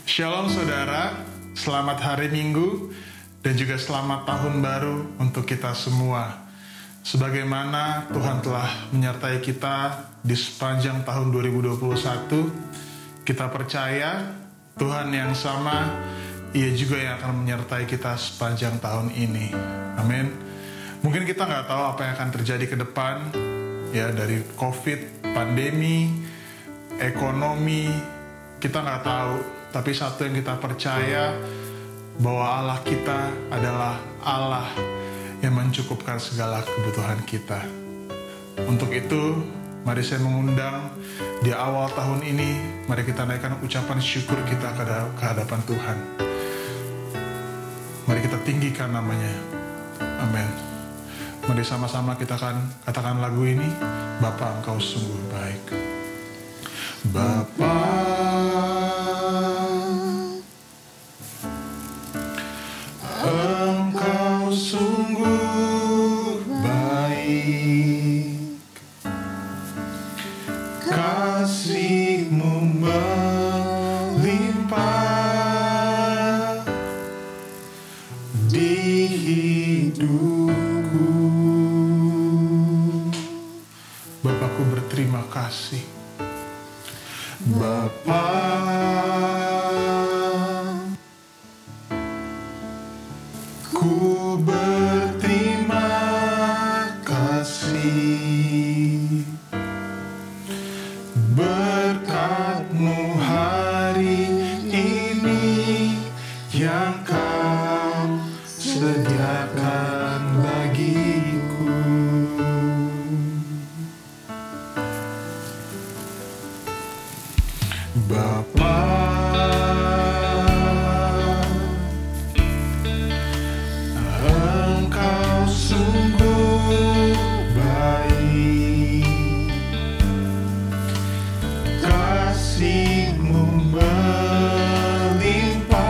Shalom saudara, selamat hari Minggu dan juga selamat tahun baru untuk kita semua. Sebagaimana Tuhan telah menyertai kita di sepanjang tahun 2021, kita percaya Tuhan yang sama, Ia juga yang akan menyertai kita sepanjang tahun ini. Amin. Mungkin kita nggak tahu apa yang akan terjadi ke depan, ya, dari COVID, pandemi, ekonomi, kita nggak tahu. Tapi satu yang kita percaya, bahwa Allah kita adalah Allah yang mencukupkan segala kebutuhan kita. Untuk itu, mari saya mengundang di awal tahun ini, mari kita naikkan ucapan syukur kita ke hadapan Tuhan. Mari kita tinggikan namanya. Amin. Mari sama-sama kita akan katakan lagu ini, Bapa Engkau sungguh baik. Bapa, Engkau sungguh baik, kasih-Mu melimpah di hidupku. Bapakku berterima kasih. Bapa, ku berterima kasih, berkat-Mu hari ini yang Kau sediakan bagiku. Bapa, Engkau sungguh baik, kasih-Mu melimpah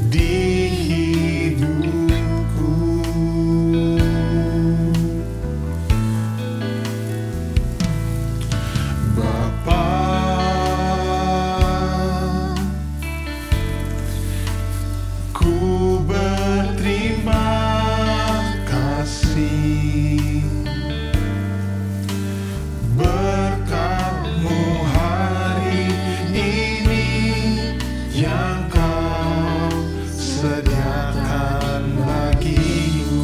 di hidupku. Bapa, ku berterima kasih, berkat-Mu hari ini yang Kau sediakan bagiku.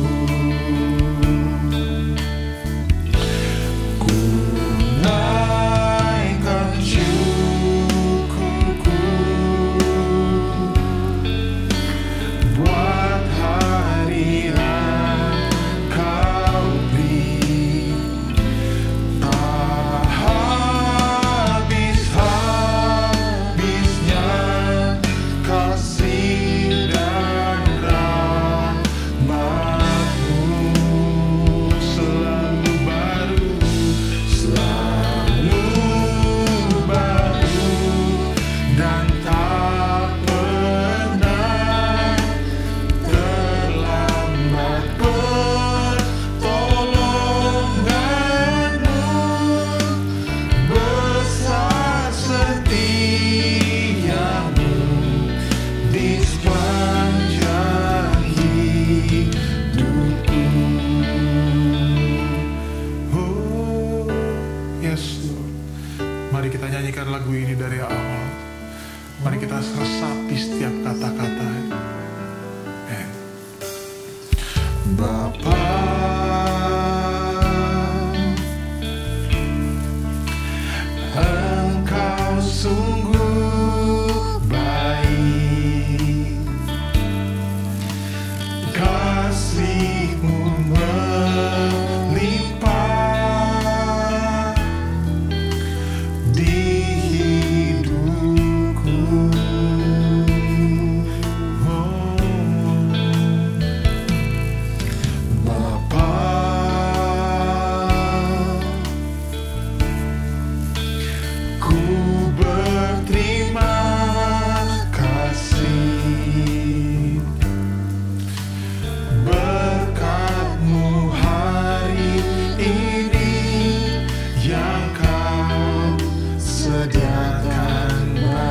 Ku naikkan syukurku buat hari yang Kau beri, tak habis-habisnya kasih dan rahmat-Mu selalu baru, dan tak pernah terlambat pertolongan-Mu, besar setia-Mu di sepanjang hidupku. Oh, yes Lord. Mari kita nyanyikan lagu ini dari awal. Mari kita resapi setiap kata-kata. Bapa, Engkau sungguh baik, kasih-Mu melimpah di hidupku. Oh, Bapa,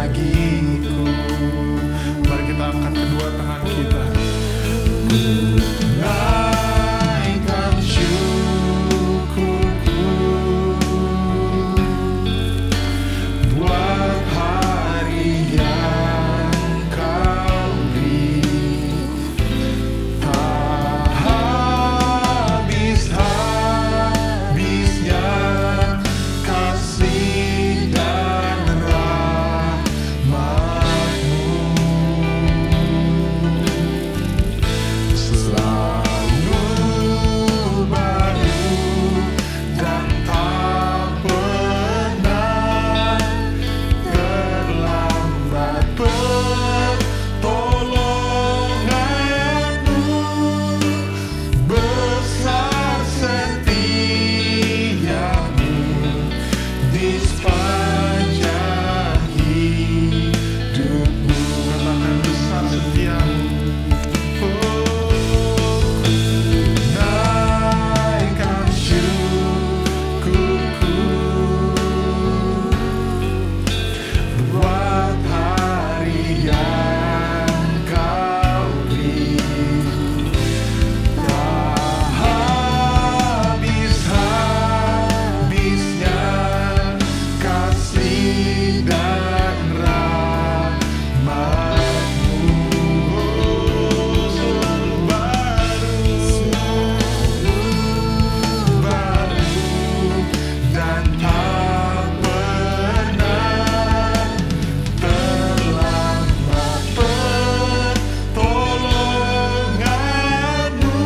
bagiku. Mari kita angkat kedua tangan kita. Naikkan syukurku buat hari yang Kau beri. Tak habis-habisnya kasih dan rahmat-Mu. Selalu baru dan tak pernah terlambat pertolongan-Mu. Besar setiamu di sepanjang hidupku. Katakan besar setiamu. Naikkan syukurku buat hari yang Kau beri. Tak habis-habisnya kasih dan rahmat-Mu. Selalu baru dan tak pernah terlambat pertolongan-Mu.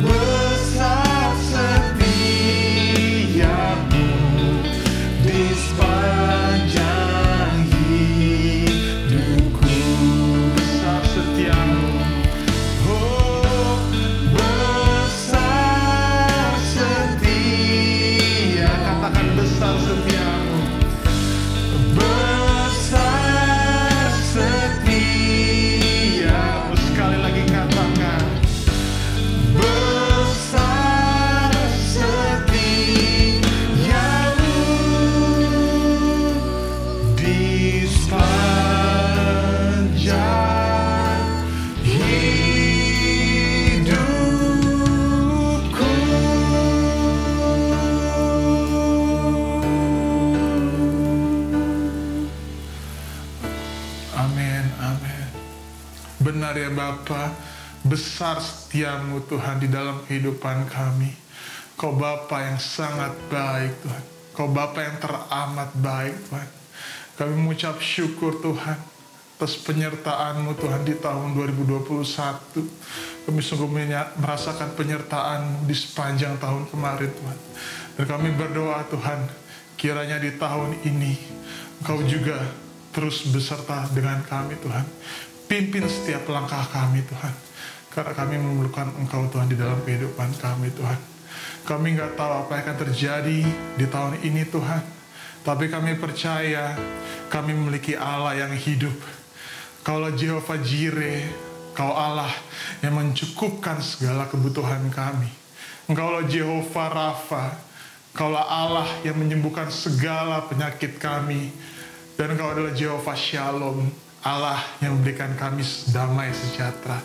Besar setiamu di sepanjang hidupku. Besar setiamu. Oh, besar setia. Katakan besar setiamu. Besar setiamu. Sekali lagi katakan. Besar setiamu di sepanjang hidupku. Amin, amin. Benar ya Bapa, besar setiamu Tuhan di dalam kehidupan kami. Kau Bapa yang sangat baik Tuhan. Kau Bapa yang teramat baik Tuhan. Kami mengucap syukur Tuhan atas penyertaan-Mu Tuhan di tahun 2021. Kami sungguh merasakan penyertaan-Mu di sepanjang tahun kemarin Tuhan. Dan kami berdoa Tuhan, kiranya di tahun ini Engkau juga terus beserta dengan kami Tuhan. Pimpin setiap langkah kami Tuhan. Karena kami memerlukan Engkau Tuhan di dalam kehidupan kami Tuhan. Kami nggak tahu apa yang akan terjadi di tahun ini Tuhan. Tapi kami percaya kami memiliki Allah yang hidup. Kaulah Jehovah Jireh, Kau Allah yang mencukupkan segala kebutuhan kami. Engkaulah Jehovah Rafa, Kaulah Allah yang menyembuhkan segala penyakit kami. Dan Engkau adalah Jehovah Shalom, Allah yang memberikan kami damai sejahtera.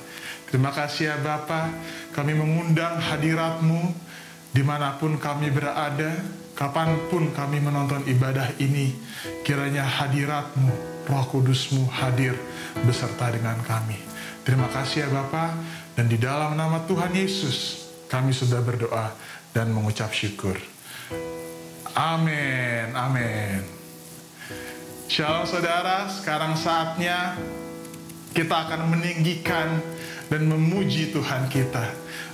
Terima kasih ya Bapa, kami mengundang hadirat-Mu dimanapun kami berada, kapanpun kami menonton ibadah ini. Kiranya hadirat-Mu, Roh Kudus-Mu hadir beserta dengan kami. Terima kasih ya Bapa, dan di dalam nama Tuhan Yesus kami sudah berdoa dan mengucap syukur. Amin, amin. Shalom saudara, sekarang saatnya kita akan meninggikan dan memuji Tuhan kita.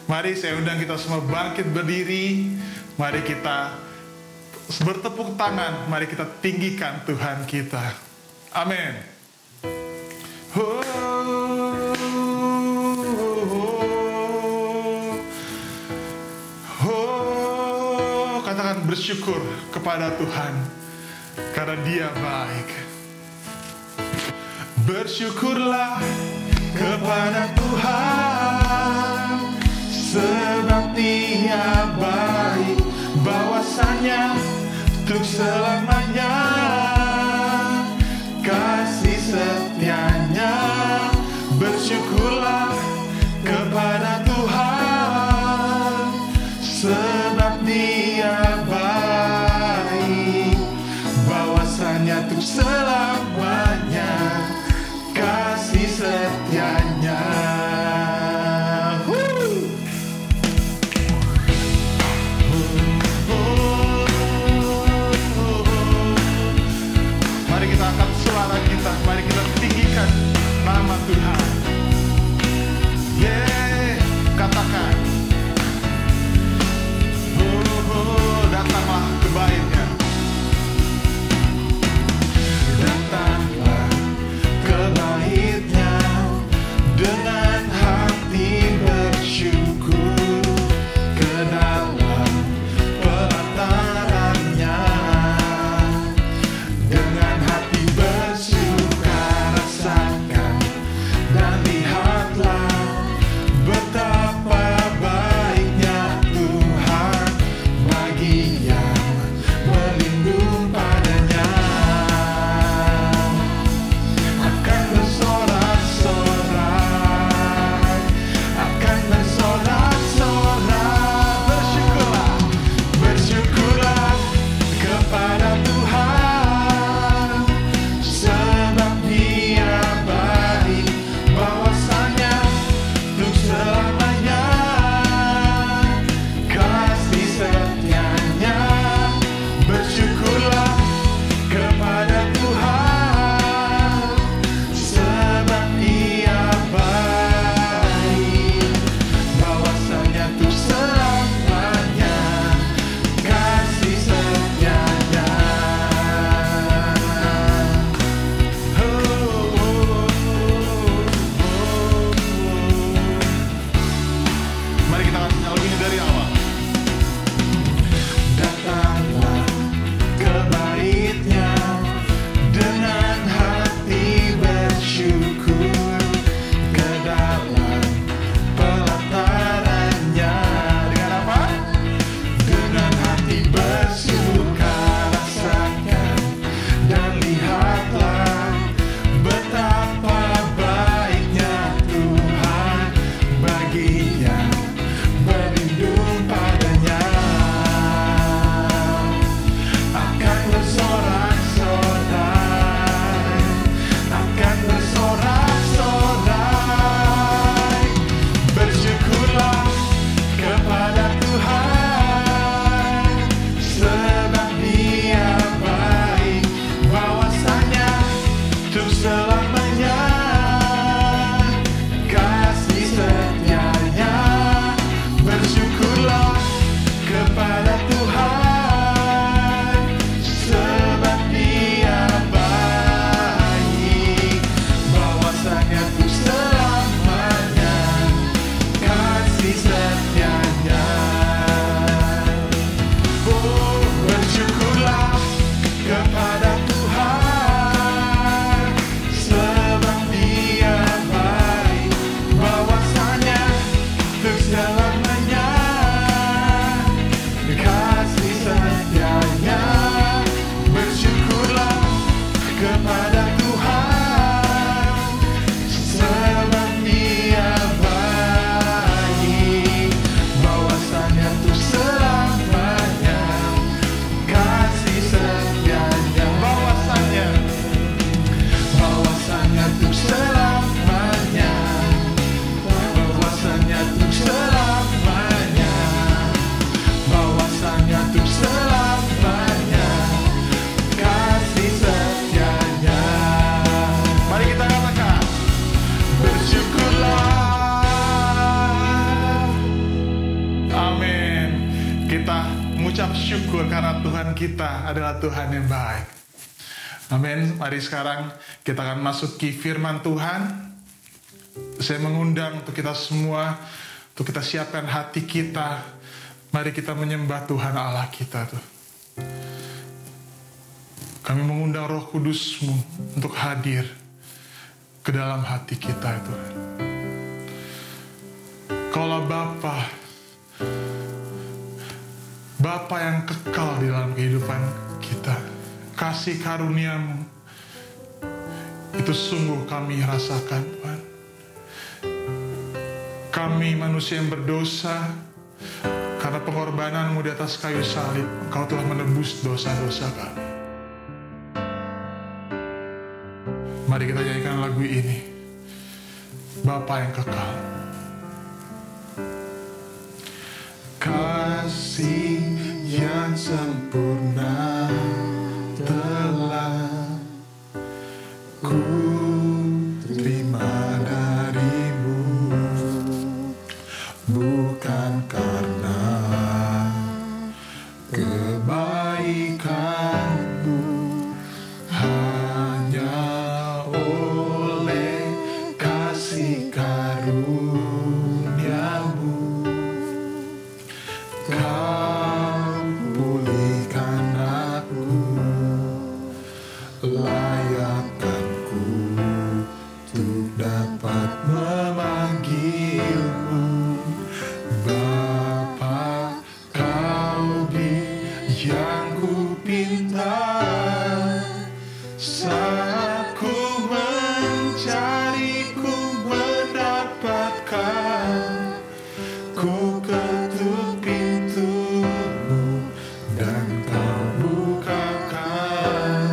Mari saya undang kita semua bangkit berdiri. Mari kita bertepuk tangan, mari kita tinggikan Tuhan kita. Amin. Katakan bersyukur kepada Tuhan karena Dia baik. Bersyukurlah kepada Tuhan sebab Dia baik, bahwasanya untuk selamanya bawasanya tuh selamanya, kasih setianya. Mari kita angkat suara kita, mari kita tinggikan nama Tuhan. Katakan, datanglah ke bait-Nya. Datanglah ke bait-Nya dengan hati bersyukur, ke dalam pelataran-Nya dengan hati bersuka, rasakan dan lihatlah betapa baiknya Tuhan bagi yang berlindung padanya. Akan bersorak-sorak, akan bersorak-sorak. Bersyukurlah, bersyukurlah kepada Tuhan, sebab Dia baik, bawasanya untuk selamanya, kasih setianya. Bersyukurlah kepada Tuhan, sebab Dia baik, bawasanya untuk selamanya, kasih setianya. Mari kita nyanyi lagu ini dari awal. Datanglah ke bait-Nya dengan hati bersyukur, ke dalam pelataran-Nya. Dengan apa? Dengan hati bersuka, rasakan dan lihatlah betapa baiknya Tuhan bagi yang berlindung padanya. Akan bersorak-sorai, akan bersorak-sorai. Bersyukurlah kepada Tuhan, sebab Dia baik, bawasanya untuk selamanya, kasih setianya. Bersyukurlah kepada Tuhan, sebab Dia baik, bawasanya untuk selamanya, kasih setianya. Oh, bersyukurlah kepada Tuhan, sebab Dia baik, bawasanya untuk selamanya, kasih setianya. Bersyukurlah kepada Tuhan, sebab Dia baik, bawasanya untuk selamanya, kasih setianya. Bawasanya, bawasanya untuk selamanya, bawasanya untuk selamanya, bawasanya untuk selamanya, kasih setianya. Mari kita katakan, bersyukurlah. Amin. Kita mengucap syukur karena Tuhan kita adalah Tuhan yang baik. Amin. Mari sekarang kita akan masuk ke firman Tuhan. Saya mengundang untuk kita semua, untuk kita siapkan hati kita. Mari kita menyembah Tuhan Allah kita tuh. Kami mengundang Roh Kudus-Mu untuk hadir ke dalam hati kita Tuhan. Kaulah Bapa yang kekal di dalam kehidupan kita. Kasih karunia-Mu itu sungguh kami rasakan Tuhan. Kami manusia yang berdosa, karena pengorbanan-Mu di atas kayu salib, Engkau telah menebus dosa-dosa kami. Mari kita nyanyikan lagu ini, Bapa yang kekal. Kasih yang sempurna telah ku terima darimu, bukan karena kebaikanmu, hanya oleh kasih karuniamu kau pulihkan aku, layakkanku untuk dapat memanggilmu Bapa. Kau yang ku pinta saat ku mencari, ku mendapatkan. Ku ketuk pintumu dan kau bukakan,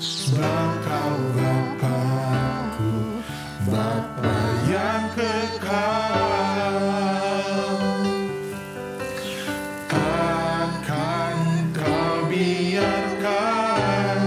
sebab kau Bapakku, Bapa yang kekal. Takkan kau biarkan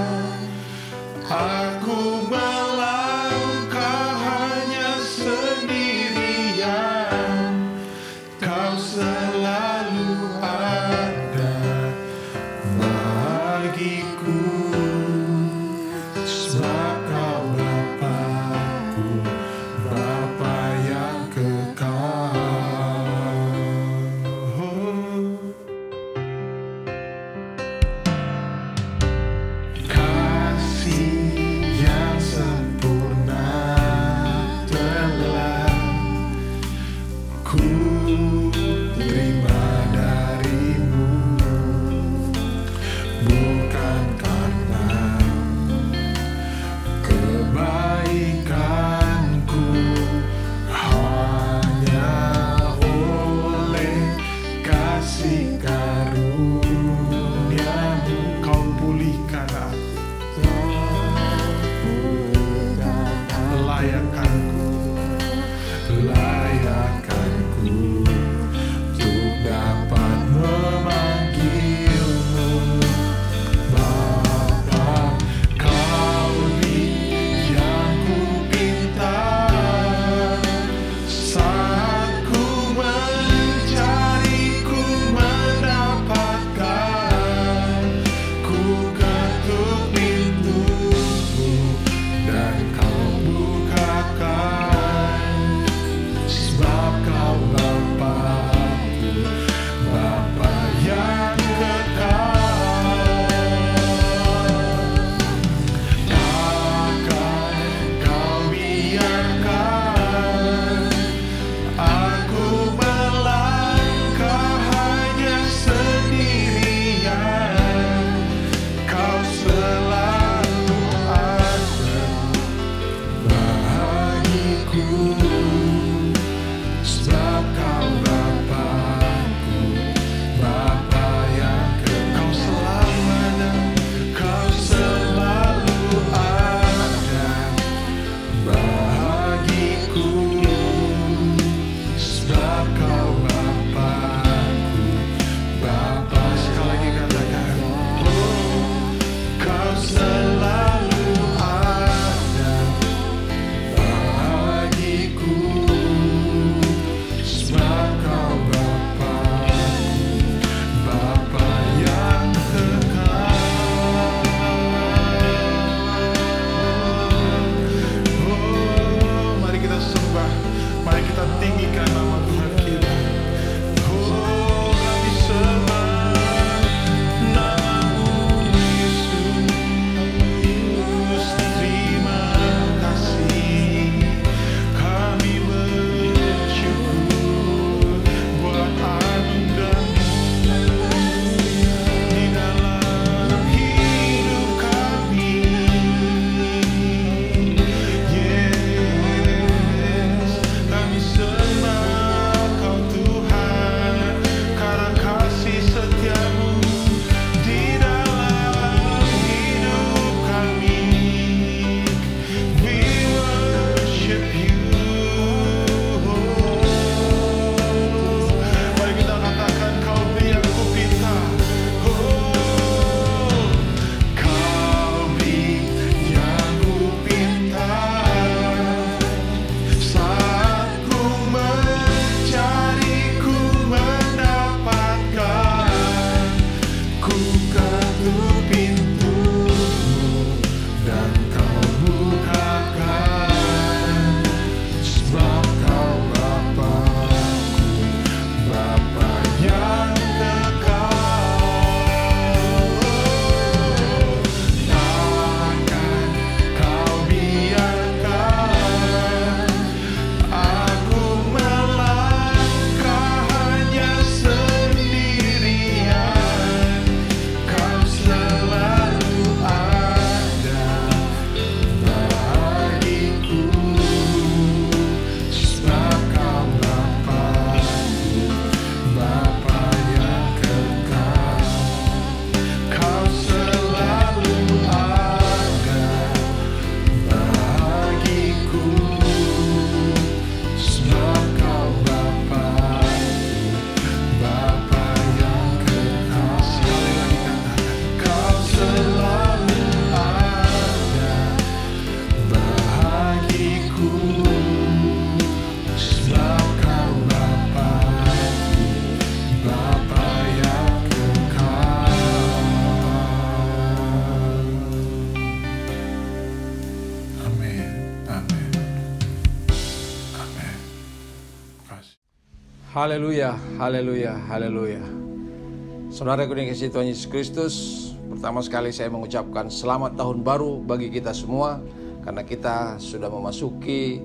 Haleluya, haleluya, haleluya. Saudara yang dikasihi Tuhan Yesus Kristus, pertama sekali saya mengucapkan selamat tahun baru bagi kita semua, karena kita sudah memasuki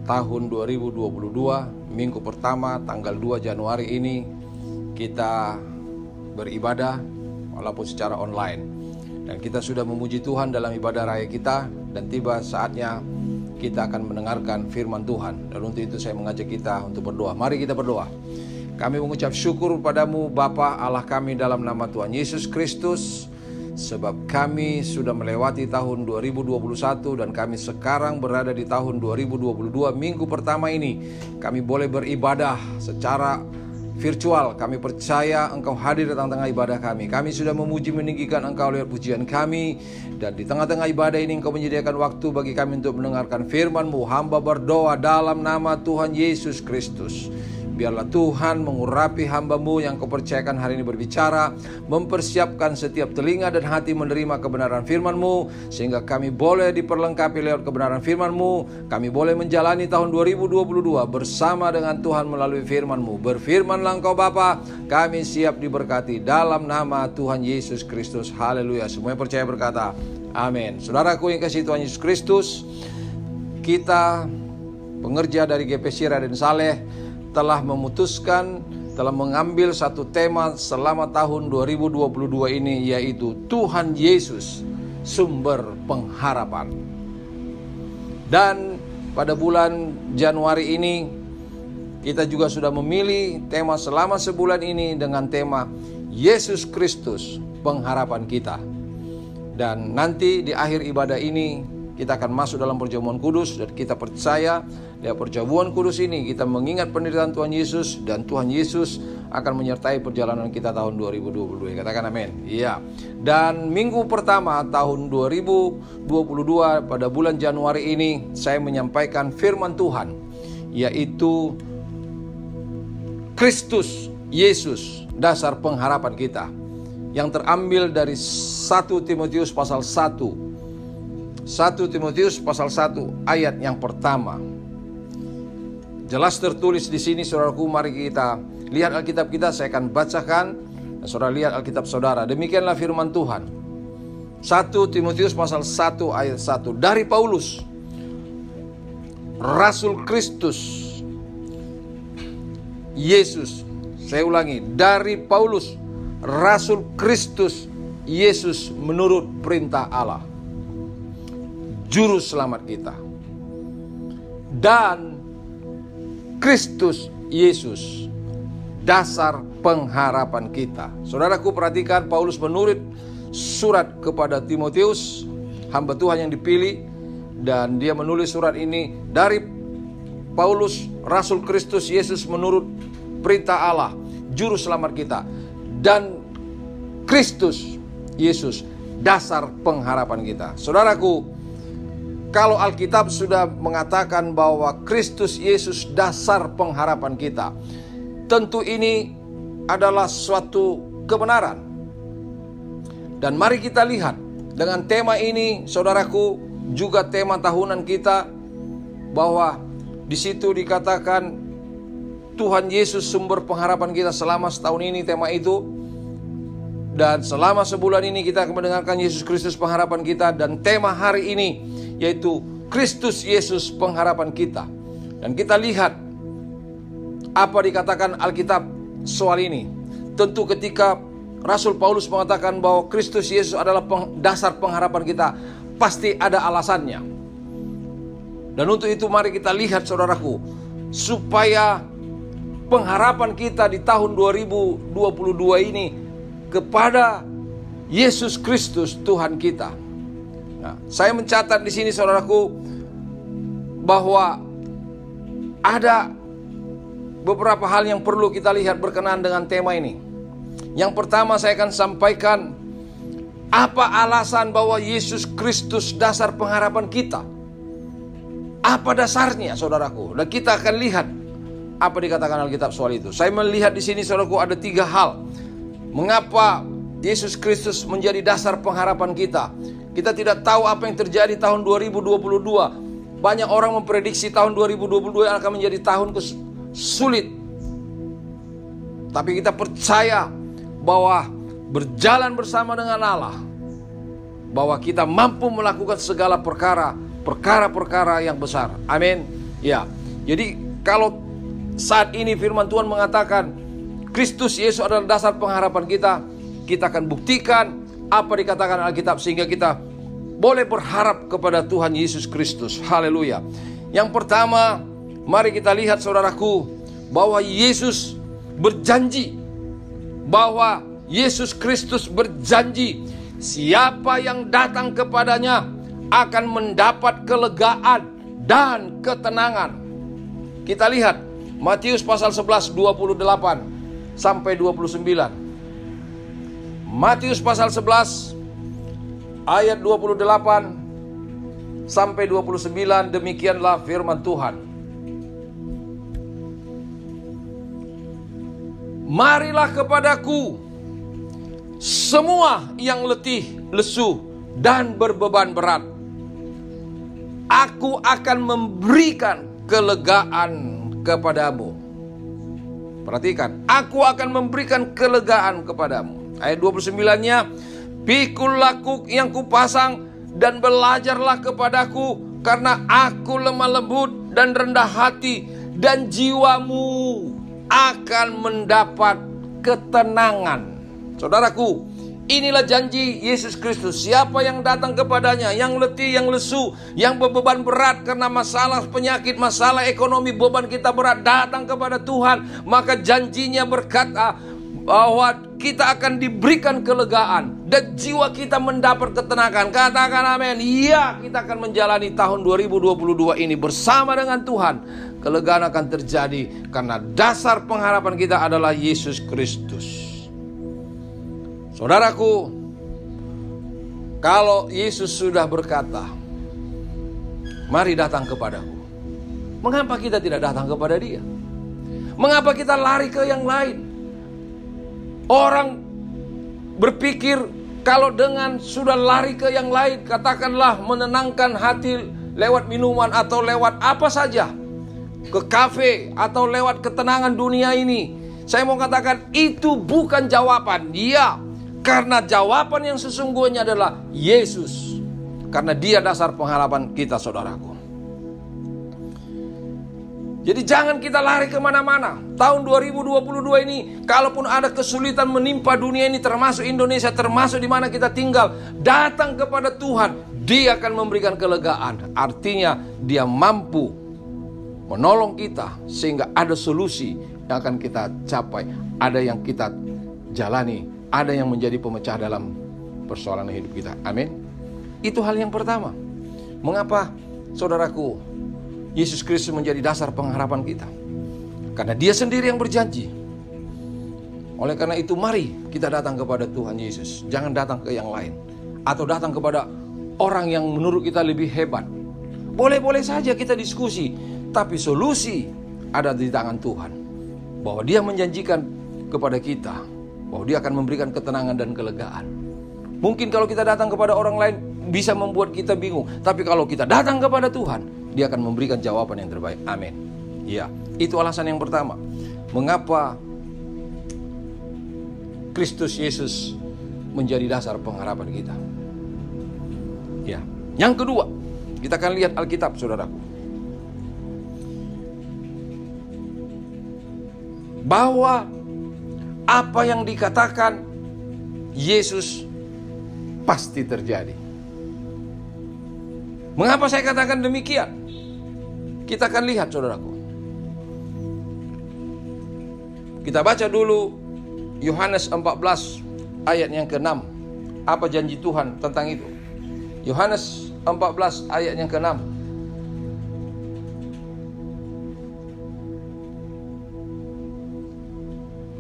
tahun 2022, minggu pertama tanggal 2 Januari ini kita beribadah walaupun secara online. Dan kita sudah memuji Tuhan dalam ibadah raya kita, dan tiba saatnya kita akan mendengarkan firman Tuhan. Dan untuk itu saya mengajak kita untuk berdoa. Mari kita berdoa. Kami mengucap syukur padamu Bapa Allah kami dalam nama Tuhan Yesus Kristus, sebab kami sudah melewati tahun 2021 dan kami sekarang berada di tahun 2022. Minggu pertama ini kami boleh beribadah secara virtual. Kami percaya Engkau hadir di tengah-tengah ibadah kami. Kami sudah memuji meninggikan Engkau lewat pujian kami. Dan di tengah-tengah ibadah ini Engkau menyediakan waktu bagi kami untuk mendengarkan firman-Mu. Hamba berdoa dalam nama Tuhan Yesus Kristus. Biarlah Tuhan mengurapi hamba-Mu yang Kau percayakan hari ini berbicara, mempersiapkan setiap telinga dan hati menerima kebenaran firman-Mu, sehingga kami boleh diperlengkapi lewat kebenaran firman-Mu. Kami boleh menjalani tahun 2022 bersama dengan Tuhan melalui firman-Mu. Berfirmanlah Engkau Bapa, kami siap diberkati dalam nama Tuhan Yesus Kristus. Haleluya. Semua yang percaya berkata amin. Saudaraku yang kasih Tuhan Yesus Kristus, kita pengerja dari GPC Raden Saleh telah memutuskan, telah mengambil satu tema selama tahun 2022 ini, yaitu Tuhan Yesus, sumber pengharapan. Dan pada bulan Januari ini kita juga sudah memilih tema selama sebulan ini dengan tema Yesus Kristus, pengharapan kita. Dan nanti di akhir ibadah ini kita akan masuk dalam perjamuan kudus, dan kita percaya lewat perjamuan kudus ini kita mengingat penderitaan Tuhan Yesus, dan Tuhan Yesus akan menyertai perjalanan kita tahun 2022. Katakan amin. Iya. Dan minggu pertama tahun 2022 pada bulan Januari ini saya menyampaikan firman Tuhan, yaitu Kristus Yesus, dasar pengharapan kita, yang terambil dari 1 Timotius pasal 1. 1 Timotius pasal 1 ayat yang pertama. Jelas tertulis di sini, saudaraku. Mari kita lihat Alkitab kita. Saya akan bacakan dan saudara lihat Alkitab saudara. Demikianlah firman Tuhan. 1 Timotius pasal 1 ayat 1. Dari Paulus, Rasul Kristus Yesus. Saya ulangi. Dari Paulus, Rasul Kristus Yesus menurut perintah Allah, Juru Selamat kita, dan Kristus Yesus, dasar pengharapan kita. Saudaraku, perhatikan, Paulus menulis surat kepada Timotius, hamba Tuhan yang dipilih, dan dia menulis surat ini dari Paulus, Rasul Kristus Yesus menurut perintah Allah, Juru Selamat kita, dan Kristus Yesus, dasar pengharapan kita. Saudaraku, kalau Alkitab sudah mengatakan bahwa Kristus Yesus dasar pengharapan kita, tentu ini adalah suatu kebenaran. Dan mari kita lihat dengan tema ini, saudaraku, juga tema tahunan kita, bahwa di situ dikatakan Tuhan Yesus sumber pengharapan kita selama setahun ini, tema itu. Dan selama sebulan ini kita akan mendengarkan Yesus Kristus pengharapan kita, dan tema hari ini yaitu Kristus Yesus pengharapan kita. Dan kita lihat apa dikatakan Alkitab soal ini. Tentu ketika Rasul Paulus mengatakan bahwa Kristus Yesus adalah dasar pengharapan kita, pasti ada alasannya. Dan untuk itu mari kita lihat, saudaraku, supaya pengharapan kita di tahun 2022 ini kepada Yesus Kristus Tuhan kita. Nah, saya mencatat di sini, saudaraku, bahwa ada beberapa hal yang perlu kita lihat berkenaan dengan tema ini. Yang pertama, saya akan sampaikan apa alasan bahwa Yesus Kristus dasar pengharapan kita. Apa dasarnya, saudaraku? Dan kita akan lihat apa dikatakan Alkitab soal itu. Saya melihat di sini, saudaraku, ada 3 hal mengapa Yesus Kristus menjadi dasar pengharapan kita. Kita tidak tahu apa yang terjadi tahun 2022. Banyak orang memprediksi tahun 2022 akan menjadi tahun sulit, Tapi kita percaya bahwa berjalan bersama dengan Allah, bahwa kita mampu melakukan segala perkara-perkara yang besar. Amin. Ya. Jadi kalau saat ini firman Tuhan mengatakan Kristus Yesus adalah dasar pengharapan kita akan buktikan apa dikatakan Alkitab sehingga kita boleh berharap kepada Tuhan Yesus Kristus. Haleluya. Yang pertama, mari kita lihat saudaraku, bahwa Yesus berjanji, bahwa Yesus Kristus berjanji siapa yang datang kepadanya akan mendapat kelegaan dan ketenangan. Kita lihat Matius pasal 11 28 sampai 29. Matius pasal 11 ayat 28 sampai 29, demikianlah firman Tuhan. Marilah kepadaku semua yang letih, lesu, dan berbeban berat. Aku akan memberikan kelegaan kepadamu. Perhatikan, aku akan memberikan kelegaan kepadamu. Ayat 29-nya, pikullah yang kupasang dan belajarlah kepadaku, karena aku lemah lembut dan rendah hati, dan jiwamu akan mendapat ketenangan. Saudaraku, inilah janji Yesus Kristus. Siapa yang datang kepadanya, yang letih, yang lesu, yang berbeban berat karena masalah penyakit, masalah ekonomi, beban kita berat, datang kepada Tuhan, maka janjinya berkata bahwa kita akan diberikan kelegaan dan jiwa kita mendapat ketenangan. Katakan amin. Iya, kita akan menjalani tahun 2022 ini bersama dengan Tuhan. Kelegaan akan terjadi karena dasar pengharapan kita adalah Yesus Kristus. Saudaraku, kalau Yesus sudah berkata, mari datang kepadaku, mengapa kita tidak datang kepada Dia? Mengapa kita lari ke yang lain? Orang berpikir kalau dengan sudah lari ke yang lain, katakanlah menenangkan hati lewat minuman atau lewat apa saja, ke kafe atau lewat ketenangan dunia ini. Saya mau katakan itu bukan jawaban. Dia, karena jawaban yang sesungguhnya adalah Yesus. Karena Dia dasar pengharapan kita, saudaraku. Jadi jangan kita lari kemana-mana. Tahun 2022 ini, kalaupun ada kesulitan menimpa dunia ini, termasuk Indonesia, termasuk di mana kita tinggal, datang kepada Tuhan. Dia akan memberikan kelegaan. Artinya Dia mampu menolong kita sehingga ada solusi yang akan kita capai. Ada yang kita jalani, ada yang menjadi pemecah dalam persoalan hidup kita. Amin. Itu hal yang pertama. Mengapa, saudaraku, Yesus Kristus menjadi dasar pengharapan kita? Karena Dia sendiri yang berjanji. Oleh karena itu, mari kita datang kepada Tuhan Yesus. Jangan datang ke yang lain, atau datang kepada orang yang menurut kita lebih hebat. Boleh-boleh saja kita diskusi, tapi solusi ada di tangan Tuhan. Bahwa Dia menjanjikan kepada kita bahwa Dia akan memberikan ketenangan dan kelegaan. Mungkin kalau kita datang kepada orang lain bisa membuat kita bingung, tapi kalau kita datang kepada Tuhan, Dia akan memberikan jawaban yang terbaik. Amin. Ya, itu alasan yang pertama. Mengapa Kristus Yesus menjadi dasar pengharapan kita? Ya. Yang kedua, kita akan lihat Alkitab, saudaraku. Bahwa apa yang dikatakan Yesus pasti terjadi. Mengapa saya katakan demikian? Kita akan lihat, saudaraku. Kita baca dulu Yohanes 14 ayat yang ke-6. Apa janji Tuhan tentang itu? Yohanes 14 ayat yang ke-6.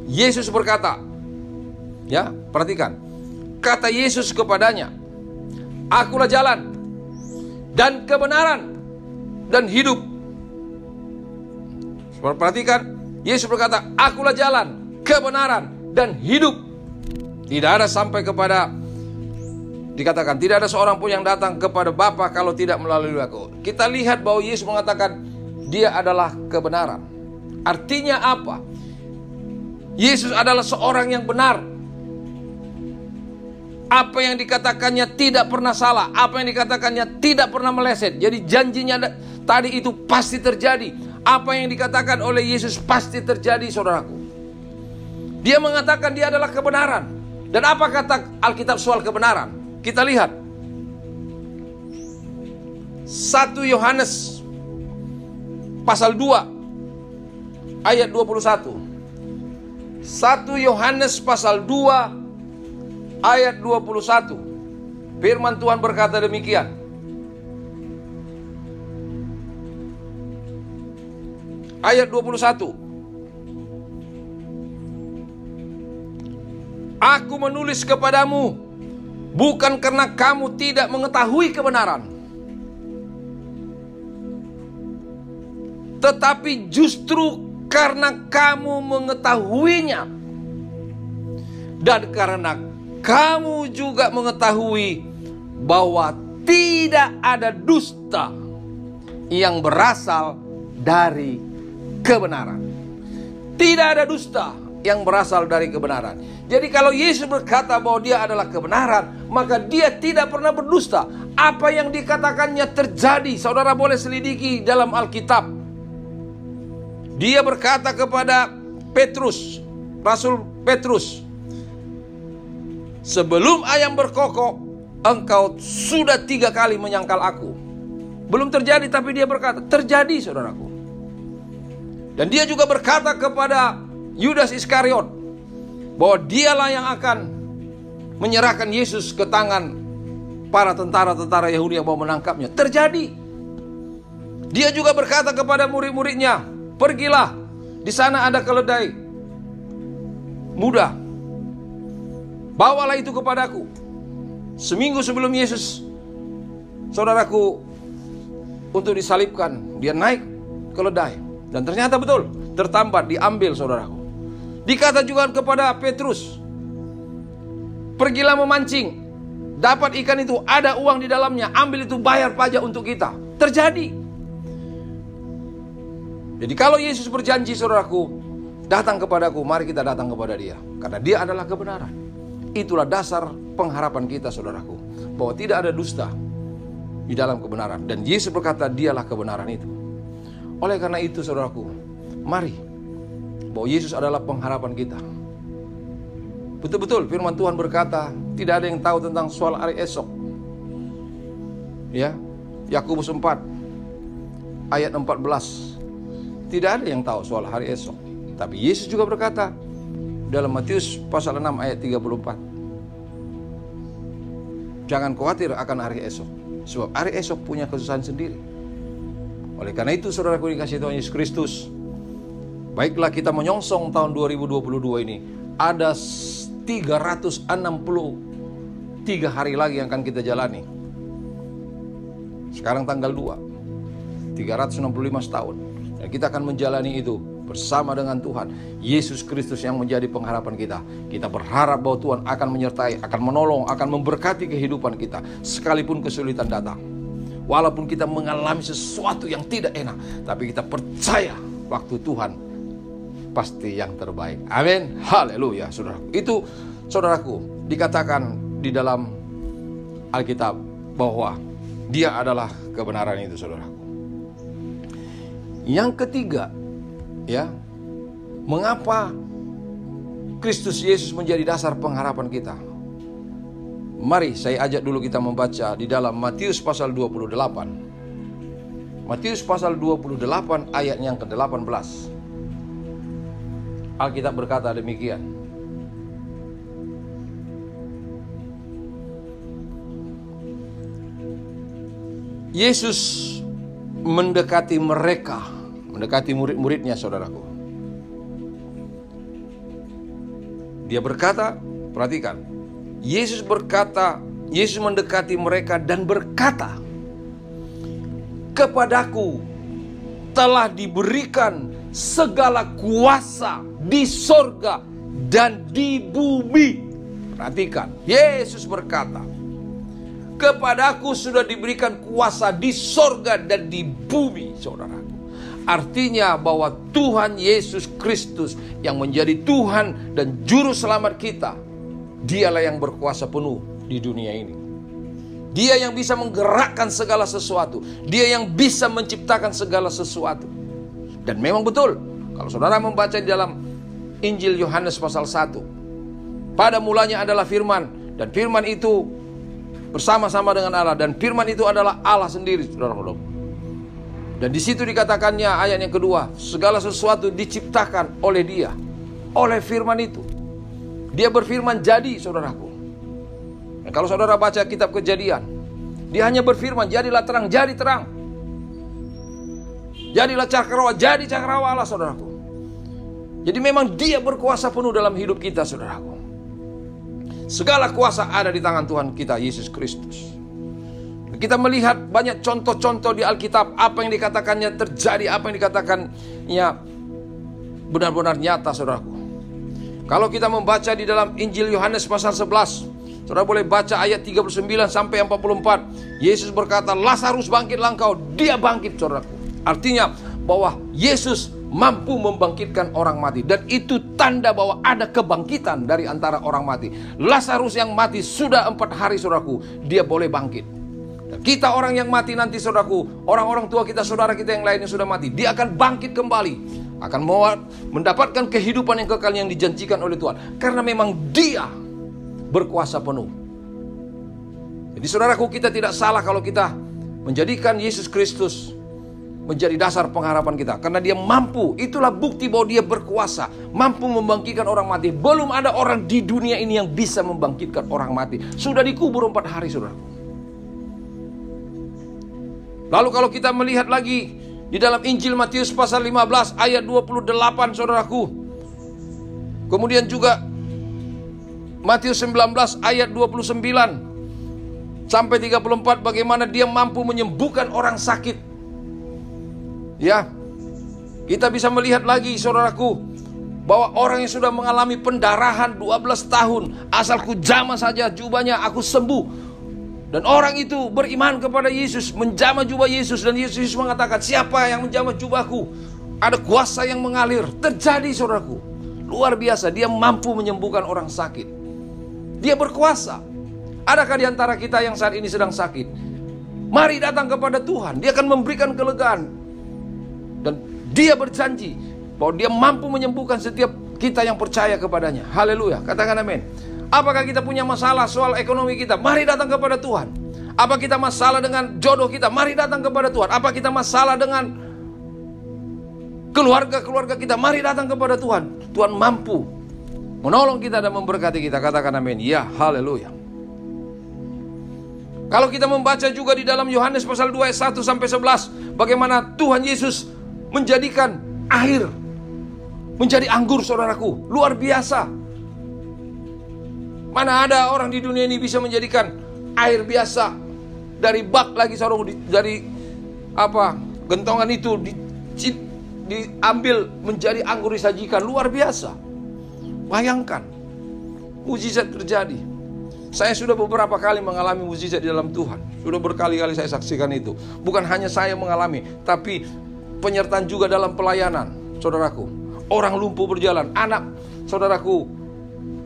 Yesus berkata, ya, perhatikan. Kata Yesus kepadanya, akulah jalan dan kebenaran dan hidup. Perhatikan, Yesus berkata, akulah jalan, kebenaran dan hidup. Tidak ada sampai kepada, dikatakan, tidak ada seorang pun yang datang kepada Bapa kalau tidak melalui aku. Kita lihat bahwa Yesus mengatakan Dia adalah kebenaran. Artinya apa? Yesus adalah seorang yang benar. Apa yang dikatakannya tidak pernah salah. Apa yang dikatakannya tidak pernah meleset. Jadi janjinya tadi itu pasti terjadi. Apa yang dikatakan oleh Yesus pasti terjadi, saudaraku. Dia mengatakan dia adalah kebenaran. Dan apa kata Alkitab soal kebenaran? Kita lihat 1 Yohanes pasal 2 ayat 21. 1 Yohanes pasal 2 ayat 21. Firman Tuhan berkata demikian. Ayat 21. Aku menulis kepadamu bukan karena kamu tidak mengetahui kebenaran, tetapi justru karena kamu mengetahuinya, dan karena kamu juga mengetahui bahwa tidak ada dusta yang berasal dari kebenaran. Tidak ada dusta yang berasal dari kebenaran. Jadi kalau Yesus berkata bahwa dia adalah kebenaran, maka dia tidak pernah berdusta. Apa yang dikatakannya terjadi. Saudara boleh selidiki dalam Alkitab. Dia berkata kepada Petrus, Rasul Petrus, sebelum ayam berkokok, engkau sudah 3 kali menyangkal aku. Belum terjadi, tapi dia berkata, terjadi, saudaraku. Dan dia juga berkata kepada Yudas Iskariot, bahwa dialah yang akan menyerahkan Yesus ke tangan para tentara-tentara Yahudi yang mau menangkapnya. Terjadi. Dia juga berkata kepada murid-muridnya, pergilah, di sana ada keledai muda, bawalah itu kepadaku. Seminggu sebelum Yesus, saudaraku, untuk disalibkan, dia naik keledai. Dan ternyata betul, tertambat, diambil, saudaraku. Dikata juga kepada Petrus, pergilah memancing, dapat ikan itu, ada uang di dalamnya, ambil itu, bayar pajak untuk kita. Terjadi. Jadi kalau Yesus berjanji, saudaraku, datang kepadaku, mari kita datang kepada dia, karena dia adalah kebenaran. Itulah dasar pengharapan kita, saudaraku, bahwa tidak ada dusta di dalam kebenaran. Dan Yesus berkata dialah kebenaran itu. Oleh karena itu, saudaraku, mari, bahwa Yesus adalah pengharapan kita. Betul-betul firman Tuhan berkata, tidak ada yang tahu tentang soal hari esok. Ya, Yakobus 4 ayat 14. Tidak ada yang tahu soal hari esok. Tapi Yesus juga berkata dalam Matius pasal 6 ayat 34, jangan khawatir akan hari esok, sebab hari esok punya kesusahan sendiri. Oleh karena itu, saudaraku dikasihi Tuhan Yesus Kristus, baiklah kita menyongsong tahun 2022 ini. Ada 363 hari lagi yang akan kita jalani. Sekarang tanggal 2, 365 tahun. Dan kita akan menjalani itu bersama dengan Tuhan Yesus Kristus yang menjadi pengharapan kita. Kita berharap bahwa Tuhan akan menyertai, akan menolong, akan memberkati kehidupan kita sekalipun kesulitan datang. Walaupun kita mengalami sesuatu yang tidak enak, tapi kita percaya waktu Tuhan pasti yang terbaik. Amin. Haleluya, saudaraku. Itu, saudaraku, dikatakan di dalam Alkitab bahwa dia adalah kebenaran itu, saudaraku. Yang ketiga, ya, mengapa Kristus Yesus menjadi dasar pengharapan kita? Mari saya ajak dulu kita membaca di dalam Matius pasal 28. Matius pasal 28 ayat yang ke-18. Alkitab berkata demikian. Yesus mendekati mereka, mendekati murid-muridnya, saudaraku. Dia berkata, perhatikan, Yesus berkata, Yesus mendekati mereka dan berkata, kepadaku telah diberikan segala kuasa di sorga dan di bumi. Perhatikan, Yesus berkata, kepadaku sudah diberikan kuasa di sorga dan di bumi, saudaraku. Artinya bahwa Tuhan Yesus Kristus yang menjadi Tuhan dan Juru Selamat kita, Dialah yang berkuasa penuh di dunia ini. Dia yang bisa menggerakkan segala sesuatu. Dia yang bisa menciptakan segala sesuatu. Dan memang betul, kalau saudara membaca di dalam Injil Yohanes pasal 1, pada mulanya adalah firman, dan firman itu bersama-sama dengan Allah, dan firman itu adalah Allah sendiri, saudara-saudara. Dan di situ dikatakannya ayat yang kedua, segala sesuatu diciptakan oleh Dia, oleh firman itu. Dia berfirman jadi, saudaraku. Dan kalau saudara baca kitab Kejadian, Dia hanya berfirman, jadilah terang, jadi terang. Jadilah cakrawala, jadi cakrawala, saudaraku. Jadi memang Dia berkuasa penuh dalam hidup kita, saudaraku. Segala kuasa ada di tangan Tuhan kita, Yesus Kristus. Kita melihat banyak contoh-contoh di Alkitab, apa yang dikatakannya terjadi, apa yang dikatakannya benar-benar nyata, saudaraku. Kalau kita membaca di dalam Injil Yohanes pasal 11, saudara boleh baca ayat 39 sampai 44. Yesus berkata, Lazarus bangkitlah engkau. Dia bangkit, saudaraku. Artinya bahwa Yesus mampu membangkitkan orang mati. Dan itu tanda bahwa ada kebangkitan dari antara orang mati. Lazarus yang mati sudah 4 hari, saudaraku, dia boleh bangkit. Dan kita orang yang mati nanti, saudaraku, orang-orang tua kita, saudara kita yang lain yang sudah mati, dia akan bangkit kembali, akan mendapatkan kehidupan yang kekal yang dijanjikan oleh Tuhan. Karena memang Dia berkuasa penuh. Jadi saudaraku, kita tidak salah kalau kita menjadikan Yesus Kristus menjadi dasar pengharapan kita. Karena Dia mampu. Itulah bukti bahwa Dia berkuasa, mampu membangkitkan orang mati. Belum ada orang di dunia ini yang bisa membangkitkan orang mati. Sudah dikubur 4 hari, saudaraku. Lalu kalau kita melihat lagi di dalam Injil Matius pasal 15 ayat 28, saudaraku. Kemudian juga Matius 19 ayat 29 sampai 34, bagaimana Dia mampu menyembuhkan orang sakit. Ya, kita bisa melihat lagi, saudaraku, bahwa orang yang sudah mengalami pendarahan 12 tahun, asalku jamah saja jubahnya, aku sembuh. Dan orang itu beriman kepada Yesus, menjamah jubah Yesus, dan Yesus mengatakan, siapa yang menjamah jubahku? Ada kuasa yang mengalir. Terjadi, saudaraku. Luar biasa, Dia mampu menyembuhkan orang sakit. Dia berkuasa. Adakah di antara kita yang saat ini sedang sakit? Mari datang kepada Tuhan. Dia akan memberikan kelegaan. Dan Dia berjanji bahwa Dia mampu menyembuhkan setiap kita yang percaya kepadanya. Haleluya, katakan amin. Apakah kita punya masalah soal ekonomi kita? Mari datang kepada Tuhan. Apa kita masalah dengan jodoh kita? Mari datang kepada Tuhan. Apa kita masalah dengan keluarga kita? Mari datang kepada Tuhan. Tuhan mampu menolong kita dan memberkati kita. Katakan amin. Ya, haleluya. Kalau kita membaca juga di dalam Yohanes pasal 2 ayat 1 sampai 11, bagaimana Tuhan Yesus menjadikan air menjadi anggur, saudaraku. Luar biasa. Mana ada orang di dunia ini bisa menjadikan air biasa dari bak lagi, saudaraku, dari gentongan itu diambil menjadi anggur disajikan. Luar biasa. Bayangkan, mukjizat terjadi. Saya sudah beberapa kali mengalami mukjizat di dalam Tuhan. Sudah berkali-kali saya saksikan itu. Bukan hanya saya mengalami, tapi penyertaan juga dalam pelayanan, saudaraku. Orang lumpuh berjalan. Anak, saudaraku,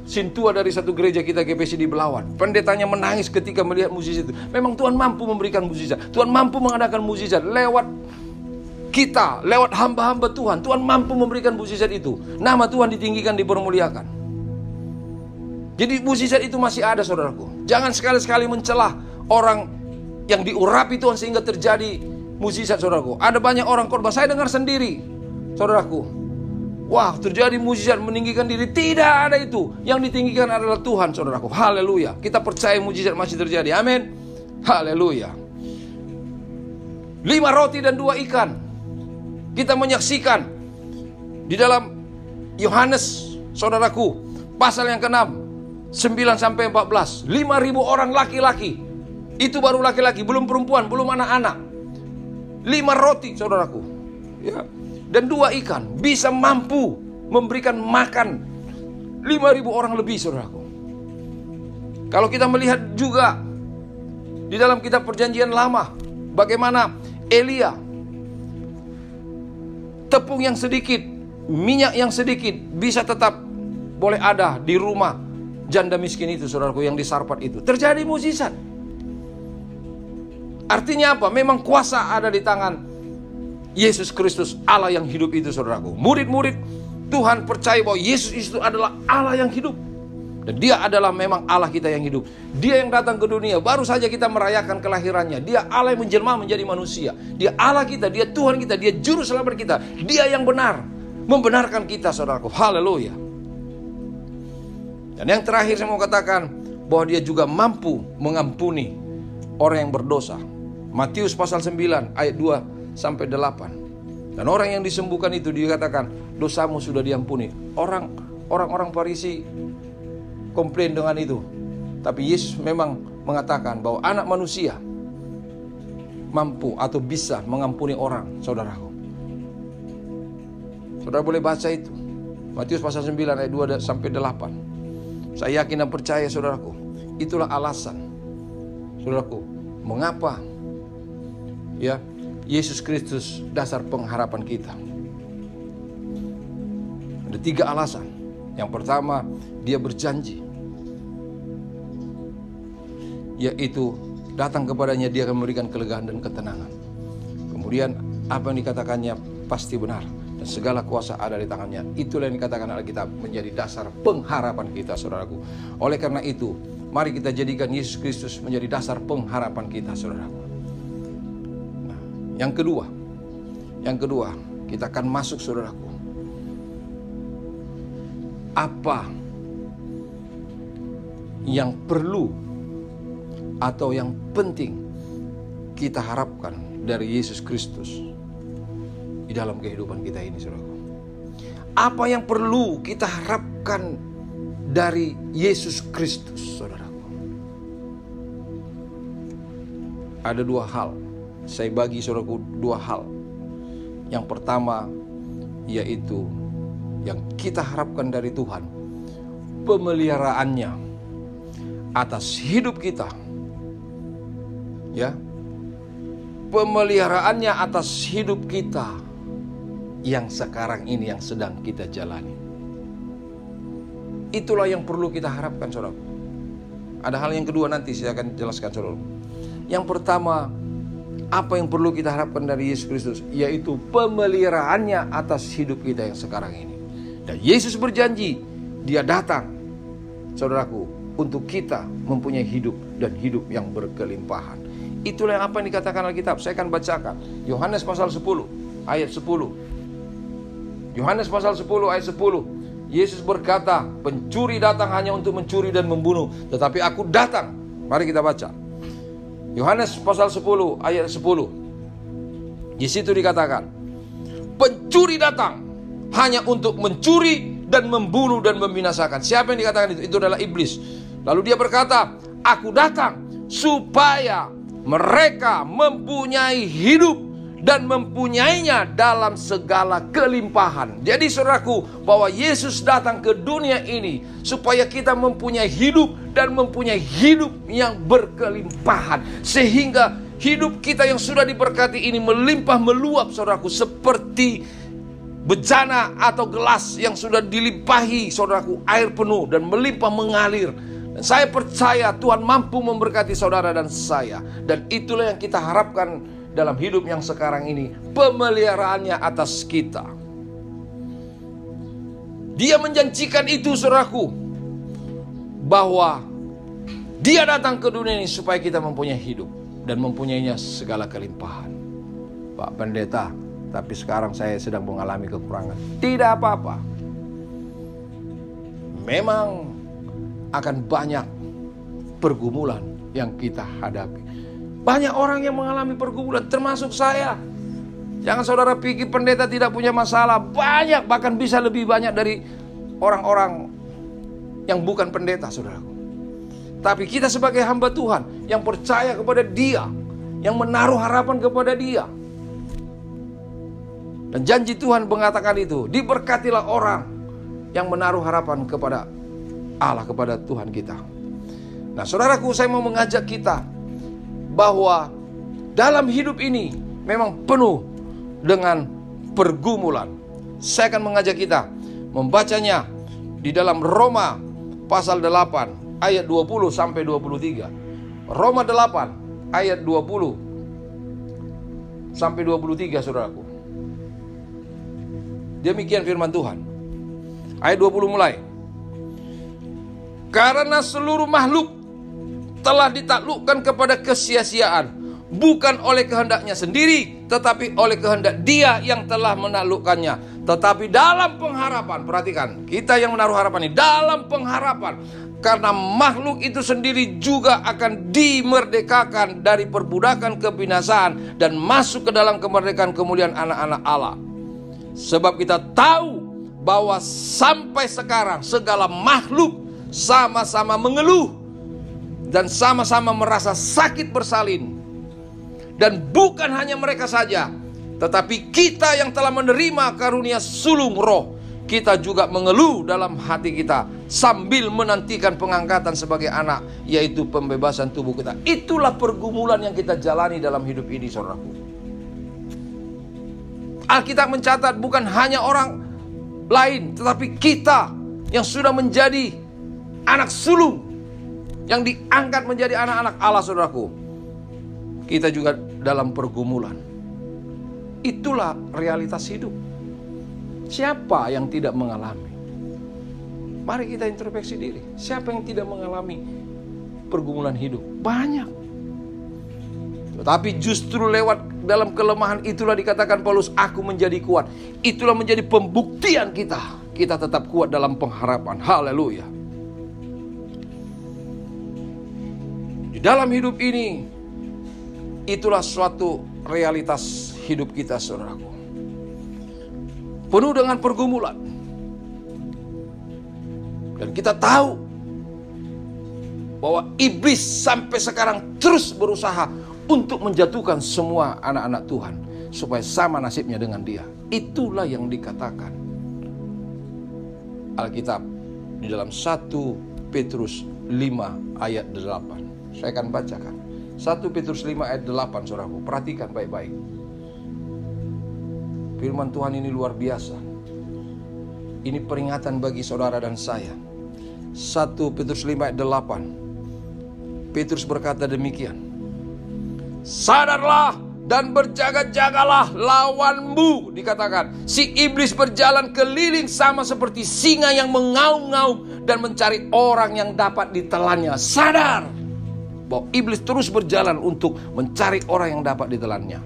sintua dari satu gereja kita GPC di Belawan. Pendetanya menangis ketika melihat mukjizat itu. Memang Tuhan mampu memberikan mukjizat. Tuhan mampu mengadakan mukjizat lewat kita, lewat hamba-hamba Tuhan. Tuhan mampu memberikan mukjizat itu. Nama Tuhan ditinggikan, dipermuliakan. Jadi mukjizat itu masih ada, saudaraku. Jangan sekali-sekali mencelah orang yang diurapi Tuhan sehingga terjadi mukjizat, saudaraku. Ada banyak orang korban. Saya dengar sendiri, saudaraku. Wah, terjadi mukjizat meninggikan diri. Tidak ada itu. Yang ditinggikan adalah Tuhan, saudaraku. Haleluya. Kita percaya mukjizat masih terjadi. Amin. Haleluya. 5 roti dan 2 ikan. Kita menyaksikan di dalam Yohanes, saudaraku, pasal yang ke-6. 9 sampai 14. 5.000 orang laki-laki. Itu baru laki-laki, belum perempuan, belum anak-anak. 5 roti, saudaraku. Ya. Dan 2 ikan bisa mampu memberikan makan 5.000 orang lebih, saudaraku. Kalau kita melihat juga di dalam kitab Perjanjian Lama, bagaimana Elia tepung yang sedikit, minyak yang sedikit bisa tetap boleh ada di rumah janda miskin itu, saudaraku, yang di Sarfat itu. Terjadi mukjizat. Artinya apa? Memang kuasa ada di tangan Yesus Kristus, Allah yang hidup itu, saudaraku. Murid-murid Tuhan percaya bahwa Yesus itu adalah Allah yang hidup. Dan dia adalah memang Allah kita yang hidup. Dia yang datang ke dunia. Baru saja kita merayakan kelahirannya. Dia Allah yang menjelma menjadi manusia. Dia Allah kita, dia Tuhan kita, dia juru selamat kita. Dia yang benar, membenarkan kita, saudaraku. Haleluya. Dan yang terakhir saya mau katakan bahwa dia juga mampu mengampuni orang yang berdosa. Matius pasal 9 ayat 2 sampai 8. Dan orang yang disembuhkan itu dikatakan dosamu sudah diampuni. Orang-orang Farisi komplain dengan itu. Tapi Yesus memang mengatakan bahwa anak manusia mampu atau bisa mengampuni orang, saudaraku. Saudara boleh baca itu. Matius pasal 9 ayat 2 sampai 8. Saya yakin dan percaya, saudaraku, itulah alasan, saudaraku, mengapa ya Yesus Kristus dasar pengharapan kita. Ada 3 alasan. Yang pertama, dia berjanji, yaitu datang kepadanya dia akan memberikan kelegaan dan ketenangan. Kemudian apa yang dikatakannya pasti benar, dan segala kuasa ada di tangannya. Itulah yang dikatakan Alkitab menjadi dasar pengharapan kita, saudaraku. Oleh karena itu, mari kita jadikan Yesus Kristus menjadi dasar pengharapan kita, saudaraku. Nah, yang kedua, kita akan masuk, saudaraku. Apa yang perlu atau yang penting kita harapkan dari Yesus Kristus di dalam kehidupan kita ini, saudaraku? Apa yang perlu kita harapkan dari Yesus Kristus, saudaraku? Ada 2 hal. Saya bagi, saudaraku, 2 hal. Yang pertama, yaitu yang kita harapkan dari Tuhan, pemeliharaannya atas hidup kita. Ya, pemeliharaannya atas hidup kita yang sekarang ini, yang sedang kita jalani. Itulah yang perlu kita harapkan, saudara. Ada hal yang kedua nanti saya akan jelaskan, saudara. Yang pertama, apa yang perlu kita harapkan dari Yesus Kristus, yaitu pemeliharaannya atas hidup kita yang sekarang ini. Dan Yesus berjanji, dia datang, saudaraku, untuk kita mempunyai hidup dan hidup yang berkelimpahan. Itulah yang apa yang dikatakan Alkitab. Saya akan bacakan Yohanes pasal 10 ayat 10. Yohanes pasal 10 ayat 10. Yesus berkata, pencuri datang hanya untuk mencuri dan membunuh, tetapi aku datang. Mari kita baca Yohanes pasal 10 ayat 10. Di situ dikatakan, pencuri datang hanya untuk mencuri dan membunuh dan membinasakan. Siapa yang dikatakan itu? Itu adalah iblis. Lalu dia berkata, aku datang supaya mereka mempunyai hidup dan mempunyainya dalam segala kelimpahan. Jadi, saudaraku, bahwa Yesus datang ke dunia ini supaya kita mempunyai hidup dan mempunyai hidup yang berkelimpahan. Sehingga hidup kita yang sudah diberkati ini melimpah meluap, saudaraku, seperti bejana atau gelas yang sudah dilimpahi, saudaraku, air penuh dan melimpah mengalir. Dan saya percaya Tuhan mampu memberkati saudara dan saya. Dan itulah yang kita harapkan dalam hidup yang sekarang ini, pemeliharaannya atas kita. Dia menjanjikan itu, saudaraku, bahwa dia datang ke dunia ini supaya kita mempunyai hidup dan mempunyainya segala kelimpahan. Pak Pendeta, tapi sekarang saya sedang mengalami kekurangan. Tidak apa-apa. Memang akan banyak pergumulan yang kita hadapi. Banyak orang yang mengalami pergumulan, termasuk saya. Jangan saudara pikir pendeta tidak punya masalah. Banyak, bahkan bisa lebih banyak dari orang-orang yang bukan pendeta, saudaraku. Tapi kita sebagai hamba Tuhan yang percaya kepada Dia, yang menaruh harapan kepada Dia. Dan janji Tuhan mengatakan itu, diberkatilah orang yang menaruh harapan kepada Allah, kepada Tuhan kita. Nah, saudaraku, saya mau mengajak kita bahwa dalam hidup ini memang penuh dengan pergumulan. Saya akan mengajak kita membacanya di dalam Roma pasal 8 ayat 20 sampai 23. Roma 8 ayat 20 sampai 23, saudaraku. Demikian firman Tuhan. Ayat 20 mulai. Karena seluruh makhluk telah ditaklukkan kepada kesia-siaan, bukan oleh kehendaknya sendiri, tetapi oleh kehendak Dia yang telah menaklukkannya. Tetapi dalam pengharapan, perhatikan, kita yang menaruh harapan ini, dalam pengharapan, karena makhluk itu sendiri juga akan dimerdekakan dari perbudakan kebinasaan dan masuk ke dalam kemerdekaan kemuliaan anak-anak Allah. Sebab kita tahu bahwa sampai sekarang segala makhluk sama-sama mengeluh dan sama-sama merasa sakit bersalin. Dan bukan hanya mereka saja, tetapi kita yang telah menerima karunia sulung roh, kita juga mengeluh dalam hati kita sambil menantikan pengangkatan sebagai anak, yaitu pembebasan tubuh kita. Itulah pergumulan yang kita jalani dalam hidup ini, saudaraku. Alkitab mencatat bukan hanya orang lain, tetapi kita yang sudah menjadi anak sulung, yang diangkat menjadi anak-anak Allah, saudaraku. Kita juga dalam pergumulan. Itulah realitas hidup. Siapa yang tidak mengalami? Mari kita introspeksi diri. Siapa yang tidak mengalami pergumulan hidup? Banyak. Tetapi justru lewat dalam kelemahan itulah dikatakan Paulus, aku menjadi kuat. Itulah menjadi pembuktian kita. Kita tetap kuat dalam pengharapan. Haleluya. Di dalam hidup ini, itulah suatu realitas hidup kita, saudaraku. Penuh dengan pergumulan. Dan kita tahu bahwa iblis sampai sekarang terus berusaha untuk menjatuhkan semua anak-anak Tuhan supaya sama nasibnya dengan dia. Itulah yang dikatakan Alkitab di dalam 1 Petrus 5 ayat 8. Saya akan bacakan 1 Petrus 5 ayat 8, saudaraku. Perhatikan baik-baik. Firman Tuhan ini luar biasa. Ini peringatan bagi saudara dan saya. 1 Petrus 5 ayat 8. Petrus berkata demikian. Sadarlah dan berjaga-jagalah lawanmu. Dikatakan, si iblis berjalan keliling sama seperti singa yang mengaum-ngaum dan mencari orang yang dapat ditelannya. Sadar bahwa iblis terus berjalan untuk mencari orang yang dapat ditelannya.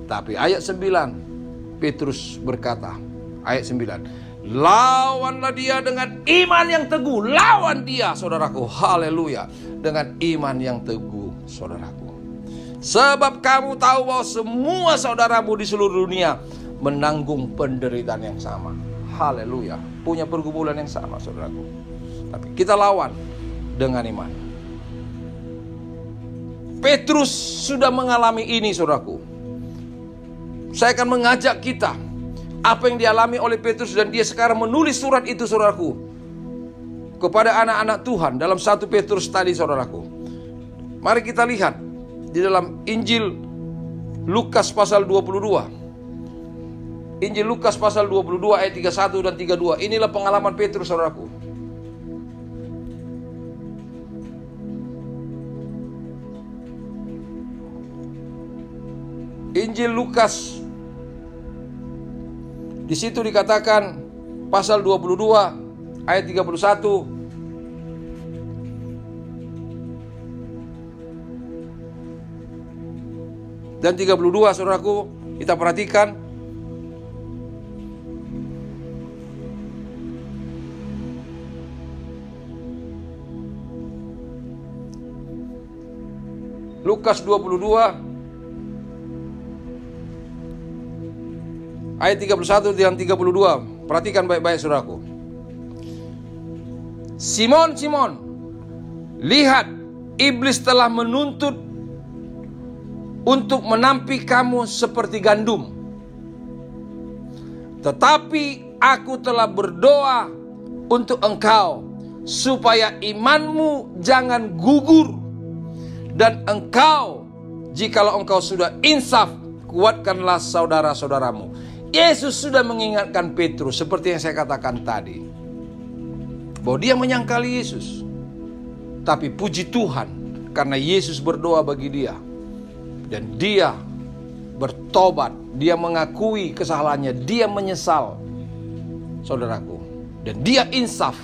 Tapi ayat 9, Petrus berkata, ayat 9, lawanlah dia dengan iman yang teguh. Lawan dia, saudaraku. Haleluya. Dengan iman yang teguh, saudaraku. Sebab kamu tahu bahwa semua saudaramu di seluruh dunia menanggung penderitaan yang sama. Haleluya. Punya pergumulan yang sama, saudaraku. Tapi kita lawan dengan iman. Petrus sudah mengalami ini, saudaraku. Saya akan mengajak kita, apa yang dialami oleh Petrus, dan dia sekarang menulis surat itu, saudaraku, kepada anak-anak Tuhan dalam 1 Petrus tadi, saudaraku. Mari kita lihat di dalam Injil Lukas pasal 22. Injil Lukas pasal 22 ayat 31 dan 32. Inilah pengalaman Petrus, saudaraku. Injil Lukas, di situ dikatakan pasal 22 ayat 31. Dan 32, saudaraku, kita perhatikan. Lukas 22 ayat 31 dan 32. Perhatikan baik-baik, saudaraku. Simon, Simon, lihat, iblis telah menuntut untuk menampi kamu seperti gandum. Tetapi aku telah berdoa untuk engkau, supaya imanmu jangan gugur. Dan engkau, jikalau engkau sudah insaf, kuatkanlah saudara-saudaramu. Yesus sudah mengingatkan Petrus seperti yang saya katakan tadi, bahwa dia menyangkali Yesus. Tapi puji Tuhan, karena Yesus berdoa bagi dia, dan dia bertobat, dia mengakui kesalahannya, dia menyesal, saudaraku, dan dia insaf.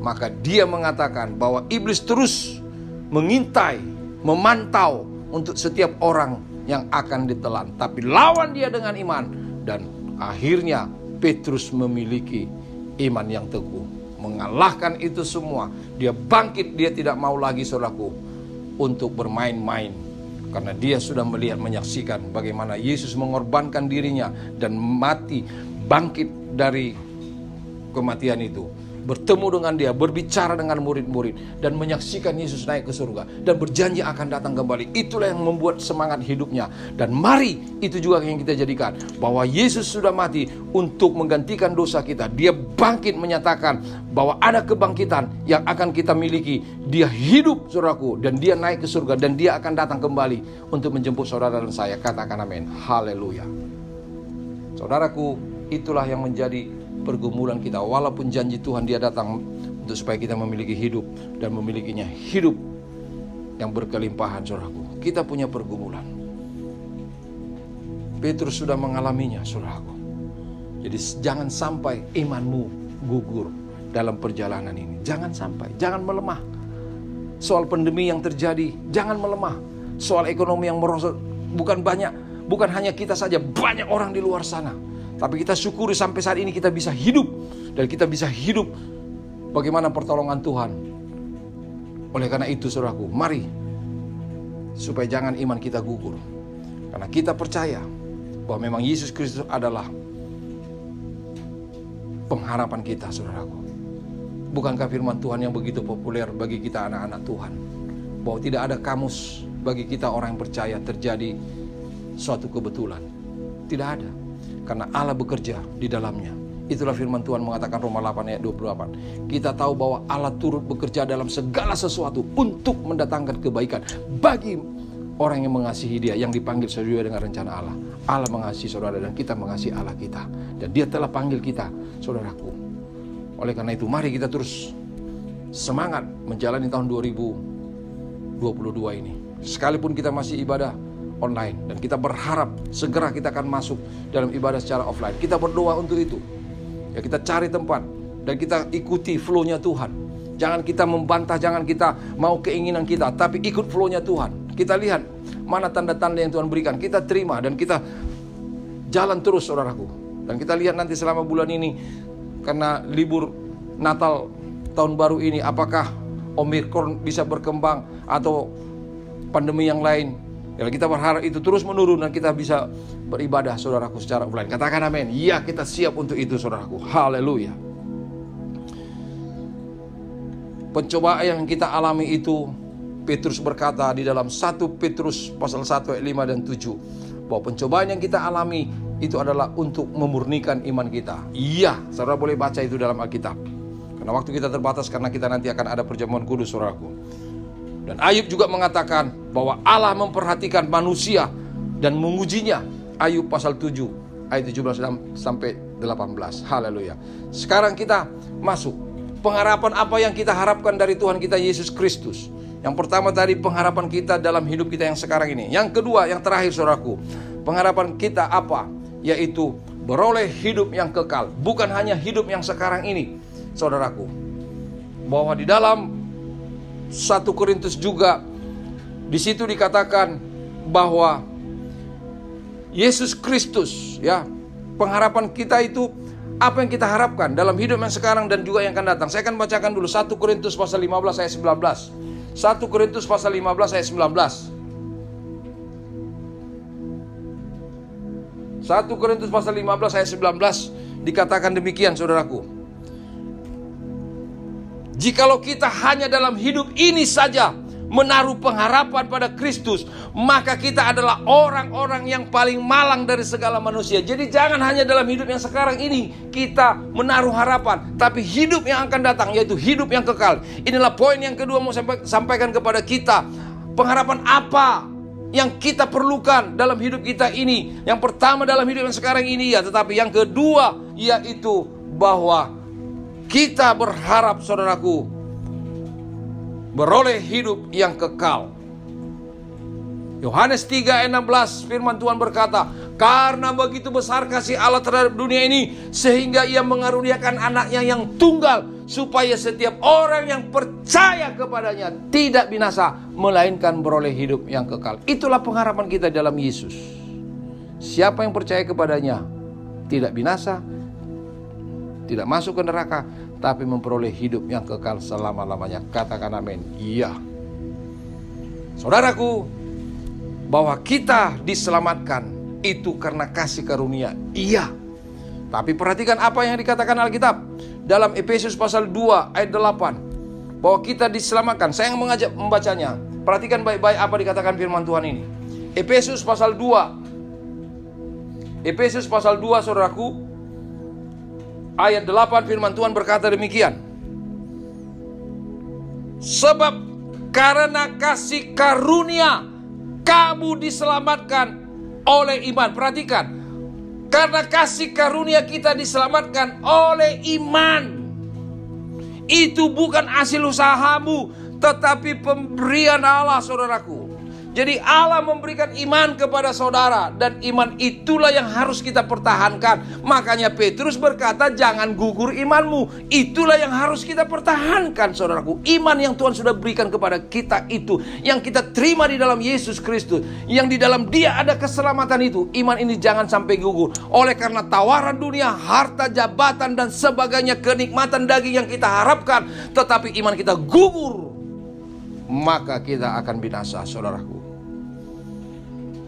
Maka dia mengatakan bahwa iblis terus mengintai, memantau untuk setiap orang yang akan ditelan. Tapi lawan dia dengan iman. Dan akhirnya Petrus memiliki iman yang teguh, mengalahkan itu semua. Dia bangkit, dia tidak mau lagi, saudaraku, untuk bermain-main. Karena dia sudah melihat, menyaksikan bagaimana Yesus mengorbankan dirinya dan mati, bangkit dari kematian itu, bertemu dengan dia, berbicara dengan murid-murid, dan menyaksikan Yesus naik ke surga dan berjanji akan datang kembali. Itulah yang membuat semangat hidupnya. Dan mari itu juga yang kita jadikan, bahwa Yesus sudah mati untuk menggantikan dosa kita. Dia bangkit, menyatakan bahwa ada kebangkitan yang akan kita miliki. Dia hidup, saudaraku, dan dia naik ke surga, dan dia akan datang kembali untuk menjemput saudara dan saya. Katakan amin. Haleluya. Saudaraku, itulah yang menjadi pergumulan kita. Walaupun janji Tuhan dia datang untuk supaya kita memiliki hidup, dan memilikinya hidup yang berkelimpahan, saudaraku. Kita punya pergumulan. Petrus sudah mengalaminya, saudaraku. Jadi jangan sampai imanmu gugur dalam perjalanan ini. Jangan sampai, jangan melemah. Soal pandemi yang terjadi, jangan melemah. Soal ekonomi yang merosot, bukan hanya kita saja, banyak orang di luar sana. Tapi kita syukuri sampai saat ini kita bisa hidup. Dan kita bisa hidup bagaimana pertolongan Tuhan. Oleh karena itu, saudaraku, mari, supaya jangan iman kita gugur. Karena kita percaya bahwa memang Yesus Kristus adalah pengharapan kita, saudaraku. Bukankah firman Tuhan yang begitu populer bagi kita anak-anak Tuhan, bahwa tidak ada kamus bagi kita orang yang percaya terjadi suatu kebetulan. Tidak ada. Karena Allah bekerja di dalamnya. Itulah firman Tuhan mengatakan Roma 8 ayat 28. Kita tahu bahwa Allah turut bekerja dalam segala sesuatu untuk mendatangkan kebaikan bagi orang yang mengasihi dia, yang dipanggil sesuai dengan rencana Allah. Allah mengasihi saudara dan kita mengasihi Allah kita. Dan dia telah panggil kita, saudaraku. Oleh karena itu, mari kita terus semangat menjalani tahun 2022 ini. Sekalipun kita masih ibadah online, dan kita berharap segera kita akan masuk dalam ibadah secara offline. Kita berdoa untuk itu. Ya, kita cari tempat dan kita ikuti flow-nya Tuhan. Jangan kita membantah, jangan kita mau keinginan kita, tapi ikut flow-nya Tuhan. Kita lihat mana tanda-tanda yang Tuhan berikan, kita terima dan kita jalan terus, saudaraku. Dan kita lihat nanti selama bulan ini, karena libur Natal tahun baru ini, apakah Omikron bisa berkembang atau pandemi yang lain. Ya, kita berharap itu terus menurun dan kita bisa beribadah, saudaraku, secara offline. Katakan amin. Ya, kita siap untuk itu, saudaraku. Haleluya. Pencobaan yang kita alami itu, Petrus berkata di dalam 1 Petrus pasal 1 ayat 5 dan 7, bahwa pencobaan yang kita alami itu adalah untuk memurnikan iman kita. Iya, saudara boleh baca itu dalam Alkitab. Karena waktu kita terbatas, karena kita nanti akan ada perjamuan kudus, saudaraku. Dan Ayub juga mengatakan bahwa Allah memperhatikan manusia dan mengujinya. Ayub pasal 7 ayat 17 sampai 18. Haleluya. Sekarang kita masuk. Pengharapan apa yang kita harapkan dari Tuhan kita Yesus Kristus? Yang pertama tadi, pengharapan kita dalam hidup kita yang sekarang ini. Yang kedua, yang terakhir, saudaraku, pengharapan kita apa? Yaitu beroleh hidup yang kekal. Bukan hanya hidup yang sekarang ini, saudaraku. Bahwa di dalam 1 Korintus juga di situ dikatakan bahwa Yesus Kristus, ya, pengharapan kita itu apa yang kita harapkan dalam hidup yang sekarang dan juga yang akan datang. Saya akan bacakan dulu 1 Korintus pasal 15 ayat 19. 1 Korintus pasal 15 ayat 19. 1 Korintus pasal 15 ayat 19 dikatakan demikian, saudaraku. Jikalau kita hanya dalam hidup ini saja menaruh pengharapan pada Kristus, maka kita adalah orang-orang yang paling malang dari segala manusia. Jadi jangan hanya dalam hidup yang sekarang ini kita menaruh harapan, tapi hidup yang akan datang, yaitu hidup yang kekal. Inilah poin yang kedua mau sampaikan kepada kita. Pengharapan apa yang kita perlukan dalam hidup kita ini. Yang pertama dalam hidup yang sekarang ini ya, tetapi yang kedua yaitu bahwa kita berharap, saudaraku, beroleh hidup yang kekal. Yohanes 3 ayat 16 firman Tuhan berkata, karena begitu besar kasih Allah terhadap dunia ini, sehingga ia mengaruniakan anaknya yang tunggal, supaya setiap orang yang percaya kepadanya tidak binasa, melainkan beroleh hidup yang kekal. Itulah pengharapan kita dalam Yesus. Siapa yang percaya kepadanya tidak binasa, tidak masuk ke neraka, tapi memperoleh hidup yang kekal selama-lamanya. Katakan amin. Iya. Saudaraku, bahwa kita diselamatkan itu karena kasih karunia. Iya. Tapi perhatikan apa yang dikatakan Alkitab dalam Efesus pasal 2 ayat 8. Bahwa kita diselamatkan. Saya yang mengajak membacanya. Perhatikan baik-baik apa dikatakan firman Tuhan ini. Efesus pasal 2. Efesus pasal 2, saudaraku, ayat 8 firman Tuhan berkata demikian. Sebab karena kasih karunia kamu diselamatkan oleh iman. Perhatikan, karena kasih karunia kita diselamatkan oleh iman. Itu bukan hasil usahamu, tetapi pemberian Allah, saudaraku. Jadi Allah memberikan iman kepada saudara, dan iman itulah yang harus kita pertahankan. Makanya Petrus berkata, jangan gugur imanmu. Itulah yang harus kita pertahankan, saudaraku. Iman yang Tuhan sudah berikan kepada kita itu, yang kita terima di dalam Yesus Kristus, yang di dalam Dia ada keselamatan itu. Iman ini jangan sampai gugur oleh karena tawaran dunia, harta, jabatan, dan sebagainya, kenikmatan daging yang kita harapkan. Tetapi iman kita gugur, maka kita akan binasa, saudaraku.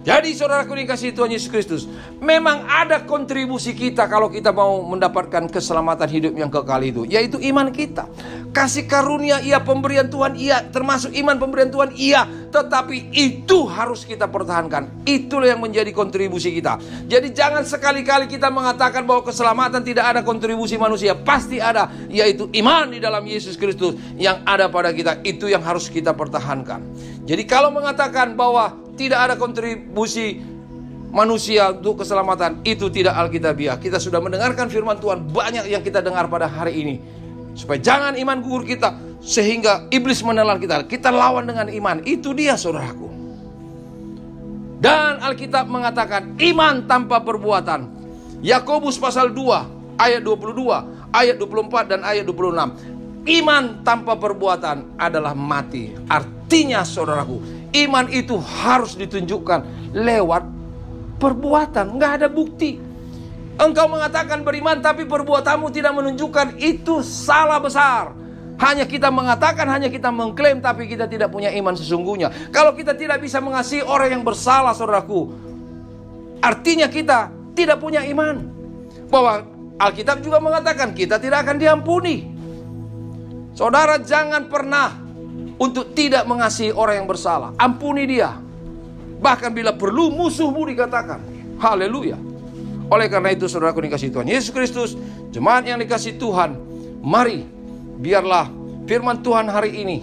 Jadi saudaraku dikasihi Tuhan Yesus Kristus, memang ada kontribusi kita kalau kita mau mendapatkan keselamatan hidup yang kekal itu, yaitu iman kita. Kasih karunia iya, pemberian Tuhan iya, termasuk iman pemberian Tuhan iya, tetapi itu harus kita pertahankan. Itulah yang menjadi kontribusi kita. Jadi jangan sekali-kali kita mengatakan bahwa keselamatan tidak ada kontribusi manusia. Pasti ada, yaitu iman di dalam Yesus Kristus yang ada pada kita. Itu yang harus kita pertahankan. Jadi kalau mengatakan bahwa tidak ada kontribusi manusia untuk keselamatan, itu tidak alkitabiah. Kita sudah mendengarkan firman Tuhan banyak yang kita dengar pada hari ini. Supaya jangan iman gugur kita, sehingga iblis menelan kita. Kita lawan dengan iman. Itu dia, saudaraku. Dan Alkitab mengatakan iman tanpa perbuatan. Yakobus pasal 2 ayat 22, ayat 24 dan ayat 26. Iman tanpa perbuatan adalah mati. Artinya, saudaraku, iman itu harus ditunjukkan lewat perbuatan. Nggak ada bukti. Engkau mengatakan beriman tapi perbuatanmu tidak menunjukkan, itu salah besar. Hanya kita mengatakan, hanya kita mengklaim, tapi kita tidak punya iman sesungguhnya. Kalau kita tidak bisa mengasihi orang yang bersalah, saudaraku, artinya kita tidak punya iman. Bahwa Alkitab juga mengatakan kita tidak akan diampuni. Saudara, jangan pernah untuk tidak mengasihi orang yang bersalah. Ampuni dia. Bahkan bila perlu musuhmu dikatakan. Haleluya. Oleh karena itu, saudaraku dikasihi Tuhan Yesus Kristus, jemaat yang dikasihi Tuhan, mari biarlah firman Tuhan hari ini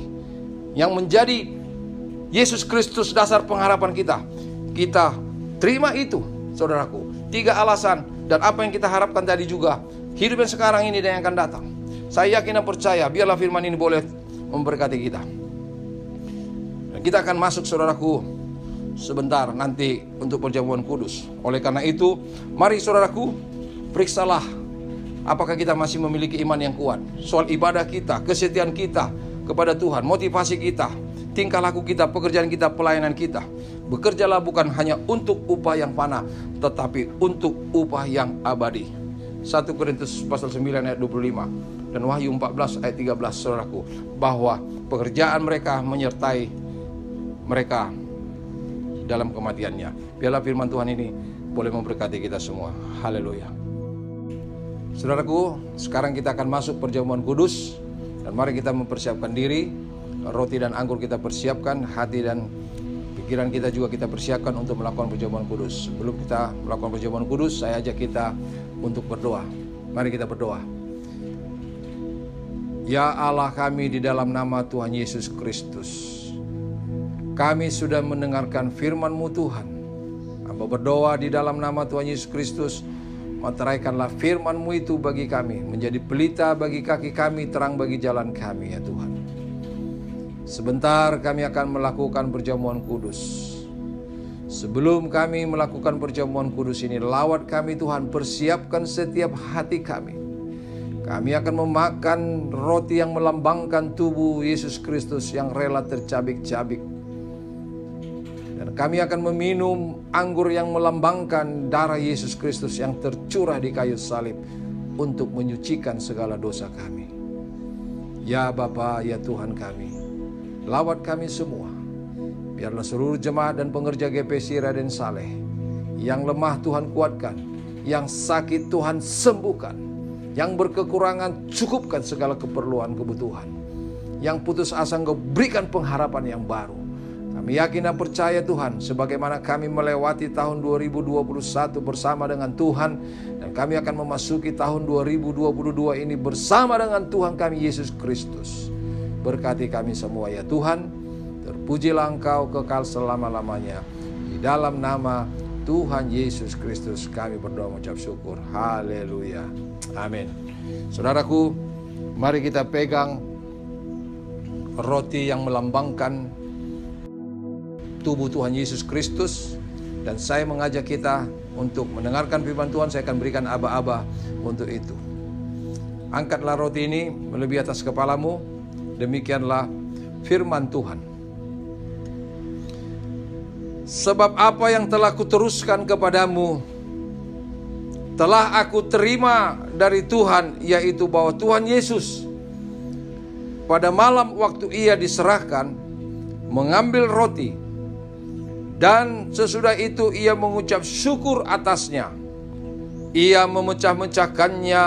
yang menjadi Yesus Kristus dasar pengharapan kita, kita terima itu, saudaraku. 3 alasan dan apa yang kita harapkan tadi juga, hidup yang sekarang ini dan yang akan datang. Saya yakin dan percaya, biarlah firman ini boleh memberkati kita. Dan kita akan masuk, saudaraku, sebentar nanti untuk perjamuan kudus. Oleh karena itu, mari saudaraku, periksalah apakah kita masih memiliki iman yang kuat. Soal ibadah kita, kesetiaan kita kepada Tuhan, motivasi kita, tingkah laku kita, pekerjaan kita, pelayanan kita. Bekerjalah bukan hanya untuk upah yang fana, tetapi untuk upah yang abadi. 1 Korintus pasal 9 ayat 25 dan Wahyu 14 ayat 13, saudaraku, bahwa pekerjaan mereka menyertai mereka dalam kematiannya. Biarlah firman Tuhan ini boleh memberkati kita semua. Haleluya. Saudaraku, sekarang kita akan masuk perjamuan kudus, dan mari kita mempersiapkan diri. Roti dan anggur kita persiapkan, hati dan pikiran kita juga kita persiapkan untuk melakukan perjamuan kudus. Sebelum kita melakukan perjamuan kudus, saya ajak kita untuk berdoa. Mari kita berdoa. Ya Allah kami, di dalam nama Tuhan Yesus Kristus, Kami sudah mendengarkan firman-Mu Tuhan. Hamba berdoa di dalam nama Tuhan Yesus Kristus, materaikanlah firman-Mu itu bagi kami, menjadi pelita bagi kaki kami, terang bagi jalan kami ya Tuhan. Sebentar kami akan melakukan perjamuan kudus. Sebelum kami melakukan perjamuan kudus ini, lawat kami Tuhan, persiapkan setiap hati kami. Kami akan memakan roti yang melambangkan tubuh Yesus Kristus yang rela tercabik-cabik. Dan kami akan meminum anggur yang melambangkan darah Yesus Kristus yang tercurah di kayu salib untuk menyucikan segala dosa kami. Ya Bapa, ya Tuhan kami, lawat kami semua. Biarlah seluruh jemaat dan pengerja GPC Raden Saleh, yang lemah Tuhan kuatkan, yang sakit Tuhan sembuhkan, yang berkekurangan cukupkan segala keperluan kebutuhan, yang putus asa Engkau berikan pengharapan yang baru. Kami yakin dan percaya Tuhan, sebagaimana kami melewati tahun 2021 bersama dengan Tuhan, dan kami akan memasuki tahun 2022 ini bersama dengan Tuhan kami Yesus Kristus. Berkati kami semua ya Tuhan. Terpujilah Engkau kekal selama-lamanya. Di dalam nama Tuhan Yesus Kristus kami berdoa mengucap syukur. Haleluya. Amin. Saudaraku, mari kita pegang roti yang melambangkan tubuh Tuhan Yesus Kristus. Dan saya mengajak kita untuk mendengarkan firman Tuhan. Saya akan berikan aba-aba untuk itu. Angkatlah roti ini melebihi atas kepalamu. Demikianlah firman Tuhan. Sebab apa yang telah kuteruskan kepadamu telah aku terima dari Tuhan, yaitu bahwa Tuhan Yesus pada malam waktu ia diserahkan mengambil roti, dan sesudah itu ia mengucap syukur atasnya. Ia memecah-mecahkannya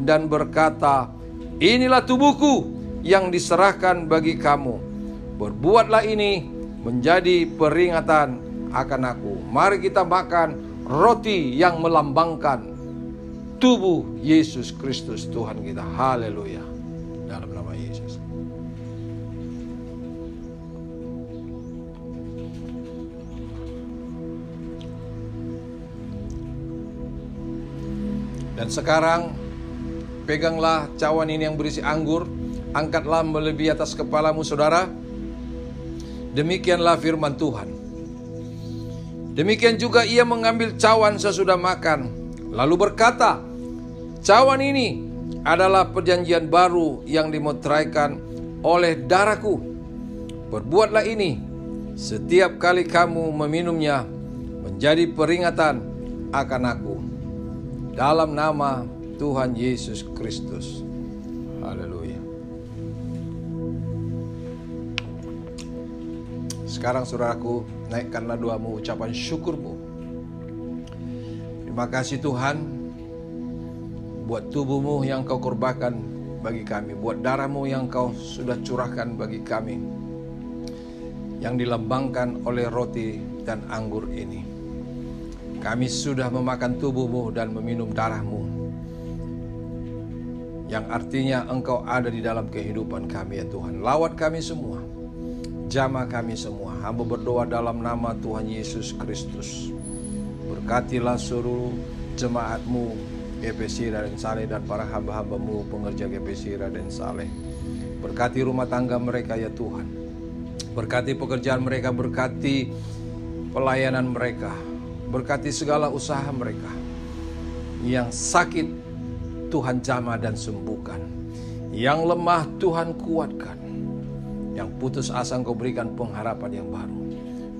dan berkata, inilah tubuhku yang diserahkan bagi kamu. Berbuatlah ini menjadi peringatan akan aku. Mari kita makan roti yang melambangkan tubuh Yesus Kristus Tuhan kita. Haleluya. Dalam nama Yesus. Dan sekarang peganglah cawan ini yang berisi anggur. Angkatlah melebihi atas kepalamu saudara. Demikianlah firman Tuhan. Demikian juga ia mengambil cawan sesudah makan, lalu berkata, cawan ini adalah perjanjian baru yang dimeteraikan oleh darahku. Perbuatlah ini setiap kali kamu meminumnya menjadi peringatan akan aku. Dalam nama Tuhan Yesus Kristus. Haleluya. Sekarang saudaraku, naikkanlah doamu, ucapan syukurmu. Terima kasih Tuhan buat tubuhmu yang kau korbankan bagi kami, buat darahmu yang kau sudah curahkan bagi kami, yang dilambangkan oleh roti dan anggur ini. Kami sudah memakan tubuhmu dan meminum darahmu, yang artinya engkau ada di dalam kehidupan kami ya Tuhan. Lawat kami semua, jamah kami semua. Hamba berdoa dalam nama Tuhan Yesus Kristus. Berkatilah seluruh jemaatmu GPC Raden Saleh dan para hamba-hambamu pengerja GPC Raden Saleh. Berkati rumah tangga mereka ya Tuhan. Berkati pekerjaan mereka, berkati pelayanan mereka, berkati segala usaha mereka. Yang sakit Tuhan jamah dan sembuhkan, yang lemah Tuhan kuatkan, yang putus asa Engkau berikan pengharapan yang baru.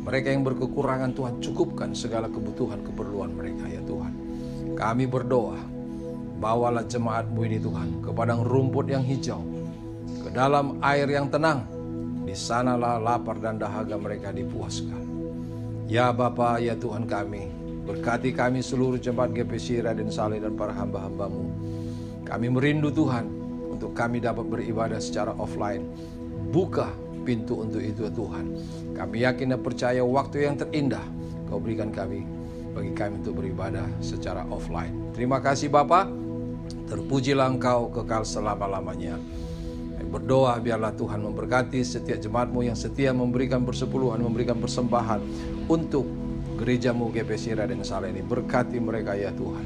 Mereka yang berkekurangan Tuhan cukupkan segala kebutuhan keperluan mereka ya Tuhan. Kami berdoa, bawalah jemaat-Mu ini Tuhan ke padang rumput yang hijau, ke dalam air yang tenang. Di sanalah lapar dan dahaga mereka dipuaskan. Ya Bapa, ya Tuhan kami, berkati kami seluruh jemaat GPC Raden Saleh dan para hamba-hamba-Mu. Kami merindu Tuhan untuk kami dapat beribadah secara offline. Buka pintu untuk itu Tuhan. Kami yakin dan percaya waktu yang terindah Kau berikan bagi kami untuk beribadah secara offline. Terima kasih Bapa. Terpujilah Engkau kekal selama-lamanya. Kami berdoa biarlah Tuhan memberkati setiap jemaat-Mu yang setia memberikan persepuluhan, memberikan persembahan untuk gereja-Mu GPC Raden Saleh ini. Berkati mereka ya Tuhan.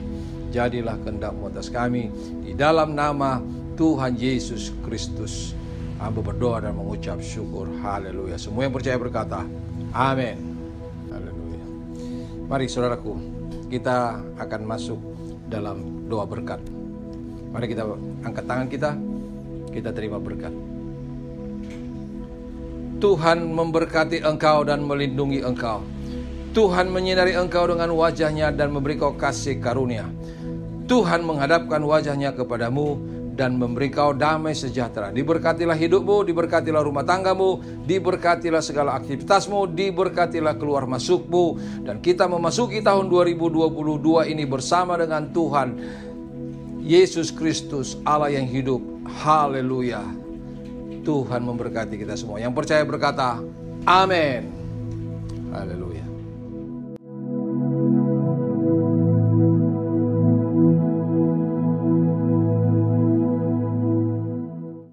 Jadilah kehendak-Mu atas kami di dalam nama Tuhan Yesus Kristus. Hamba berdoa dan mengucap syukur. Haleluya. Semua yang percaya berkata, amin. Haleluya. Mari saudaraku, kita akan masuk dalam doa berkat. Mari kita angkat tangan kita terima berkat. Tuhan memberkati engkau dan melindungi engkau. Tuhan menyinari engkau dengan wajah-Nya dan memberi kau kasih karunia. Tuhan menghadapkan wajah-Nya kepadamu dan memberi kau damai sejahtera. Diberkatilah hidupmu, diberkatilah rumah tanggamu, diberkatilah segala aktivitasmu, diberkatilah keluar masukmu. Dan kita memasuki tahun 2022 ini bersama dengan Tuhan Yesus Kristus, Allah yang hidup. Haleluya. Tuhan memberkati kita semua. Yang percaya berkata, amin. Haleluya.